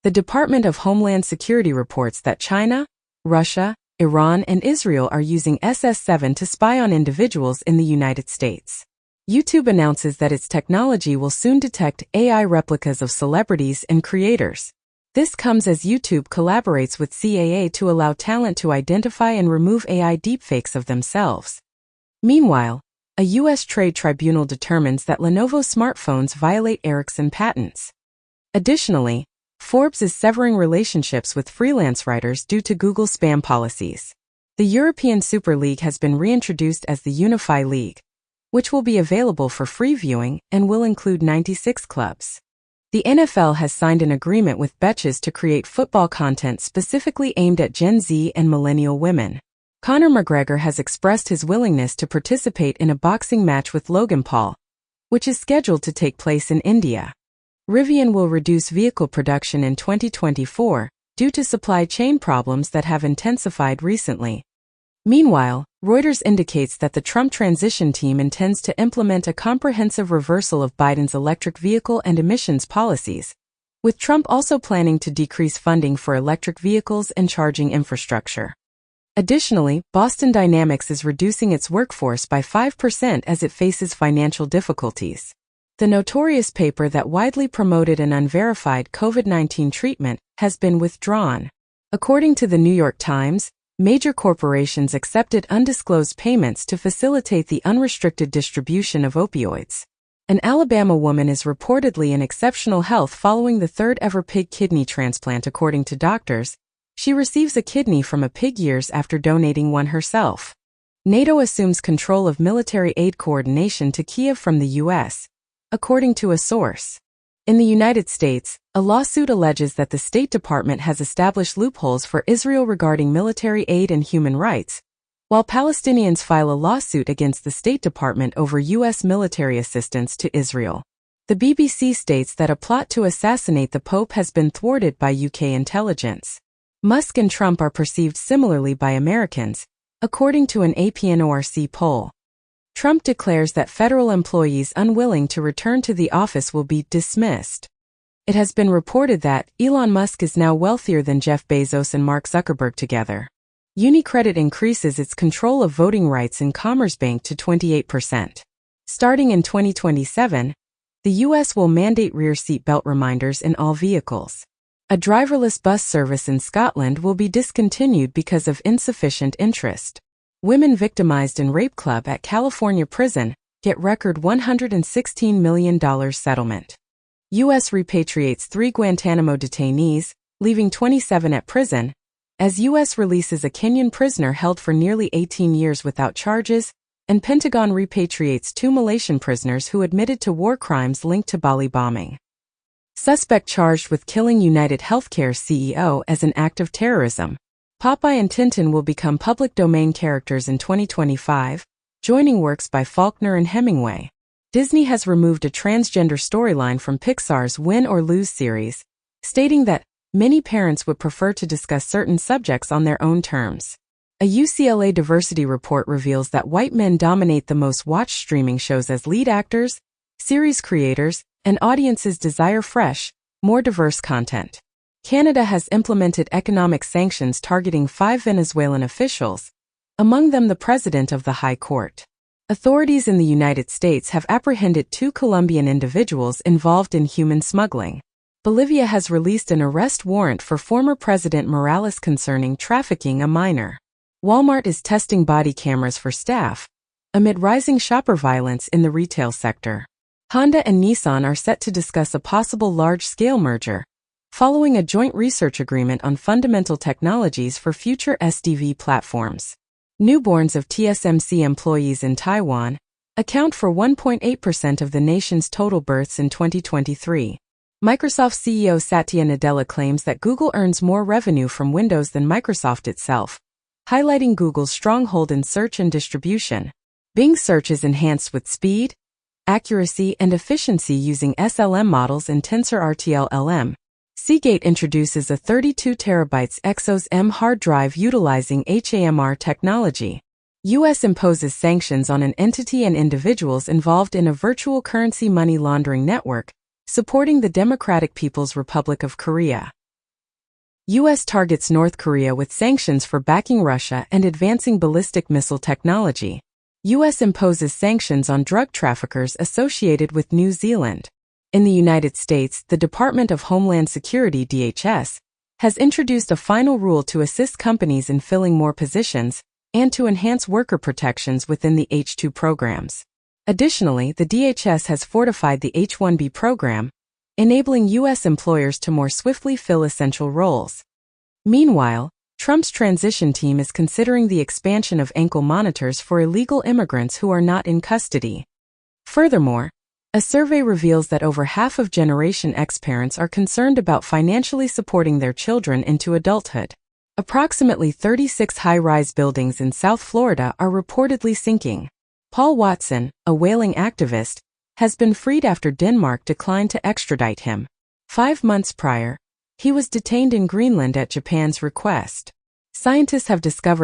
The Department of Homeland Security reports that China, Russia, Iran, and Israel are using SS-7 to spy on individuals in the United States. YouTube announces that its technology will soon detect AI replicas of celebrities and creators. This comes as YouTube collaborates with CAA to allow talent to identify and remove AI deepfakes of themselves. Meanwhile, a U.S. trade tribunal determines that Lenovo smartphones violate Ericsson patents. Additionally, Forbes is severing relationships with freelance writers due to Google spam policies. The European Super League has been reintroduced as the Unify League, which will be available for free viewing and will include 96 clubs. The NFL has signed an agreement with Betches to create football content specifically aimed at Gen Z and millennial women. Conor McGregor has expressed his willingness to participate in a boxing match with Logan Paul, which is scheduled to take place in India. Rivian will reduce vehicle production in 2024 due to supply chain problems that have intensified recently. Meanwhile, Reuters indicates that the Trump transition team intends to implement a comprehensive reversal of Biden's electric vehicle and emissions policies, with Trump also planning to decrease funding for electric vehicles and charging infrastructure. Additionally, Boston Dynamics is reducing its workforce by 5% as it faces financial difficulties. The notorious paper that widely promoted an unverified COVID-19 treatment has been withdrawn. According to the New York Times, major corporations accepted undisclosed payments to facilitate the unrestricted distribution of opioids. An Alabama woman is reportedly in exceptional health following the third-ever pig kidney transplant. According to doctors, she receives a kidney from a pig years after donating one herself. NATO assumes control of military aid coordination to Kiev from the U.S., according to a source. In the United States, a lawsuit alleges that the State Department has established loopholes for Israel regarding military aid and human rights, while Palestinians file a lawsuit against the State Department over U.S. military assistance to Israel. The BBC states that a plot to assassinate the Pope has been thwarted by UK intelligence. Musk and Trump are perceived similarly by Americans, according to an APNORC poll. Trump declares that federal employees unwilling to return to the office will be dismissed. It has been reported that Elon Musk is now wealthier than Jeff Bezos and Mark Zuckerberg together. UniCredit increases its control of voting rights in Commerzbank to 28%. Starting in 2027, the U.S. will mandate rear seat belt reminders in all vehicles. A driverless bus service in Scotland will be discontinued because of insufficient interest. Women victimized in rape club at California prison get record $116 million settlement. U.S. repatriates 3 Guantanamo detainees, leaving 27 at prison, as U.S. releases a Kenyan prisoner held for nearly 18 years without charges, and Pentagon repatriates 2 Malaysian prisoners who admitted to war crimes linked to Bali bombing. Suspect charged with killing United Healthcare CEO as an act of terrorism. Popeye and Tintin will become public domain characters in 2025, joining works by Faulkner and Hemingway. Disney has removed a transgender storyline from Pixar's Win or Lose series, stating that many parents would prefer to discuss certain subjects on their own terms. A UCLA diversity report reveals that white men dominate the most watched streaming shows as lead actors, series creators, and audiences desire fresh, more diverse content. Canada has implemented economic sanctions targeting 5 Venezuelan officials, among them the president of the High Court. Authorities in the United States have apprehended 2 Colombian individuals involved in human smuggling. Bolivia has released an arrest warrant for former President Morales concerning trafficking a minor. Walmart is testing body cameras for staff, amid rising shopper violence in the retail sector. Honda and Nissan are set to discuss a possible large-scale merger, following a joint research agreement on fundamental technologies for future SDV platforms. Newborns of TSMC employees in Taiwan account for 1.8% of the nation's total births in 2023. Microsoft CEO Satya Nadella claims that Google earns more revenue from Windows than Microsoft itself, highlighting Google's stronghold in search and distribution. Bing search is enhanced with speed, accuracy, and efficiency using SLM models in TensorRT-LM. Seagate introduces a 32 TB Exos M hard drive utilizing HAMR technology. U.S. imposes sanctions on an entity and individuals involved in a virtual currency money laundering network, supporting the Democratic People's Republic of Korea. U.S. targets North Korea with sanctions for backing Russia and advancing ballistic missile technology. U.S. imposes sanctions on drug traffickers associated with New Zealand. In the United States, the Department of Homeland Security (DHS) has introduced a final rule to assist companies in filling more positions and to enhance worker protections within the H-2 programs. Additionally, the DHS has fortified the H-1B program, enabling U.S. employers to more swiftly fill essential roles. Meanwhile, Trump's transition team is considering the expansion of ankle monitors for illegal immigrants who are not in custody. Furthermore, a survey reveals that over half of Generation X parents are concerned about financially supporting their children into adulthood. Approximately 36 high-rise buildings in South Florida are reportedly sinking. Paul Watson, a whaling activist, has been freed after Denmark declined to extradite him. 5 months prior, he was detained in Greenland at Japan's request. Scientists have discovered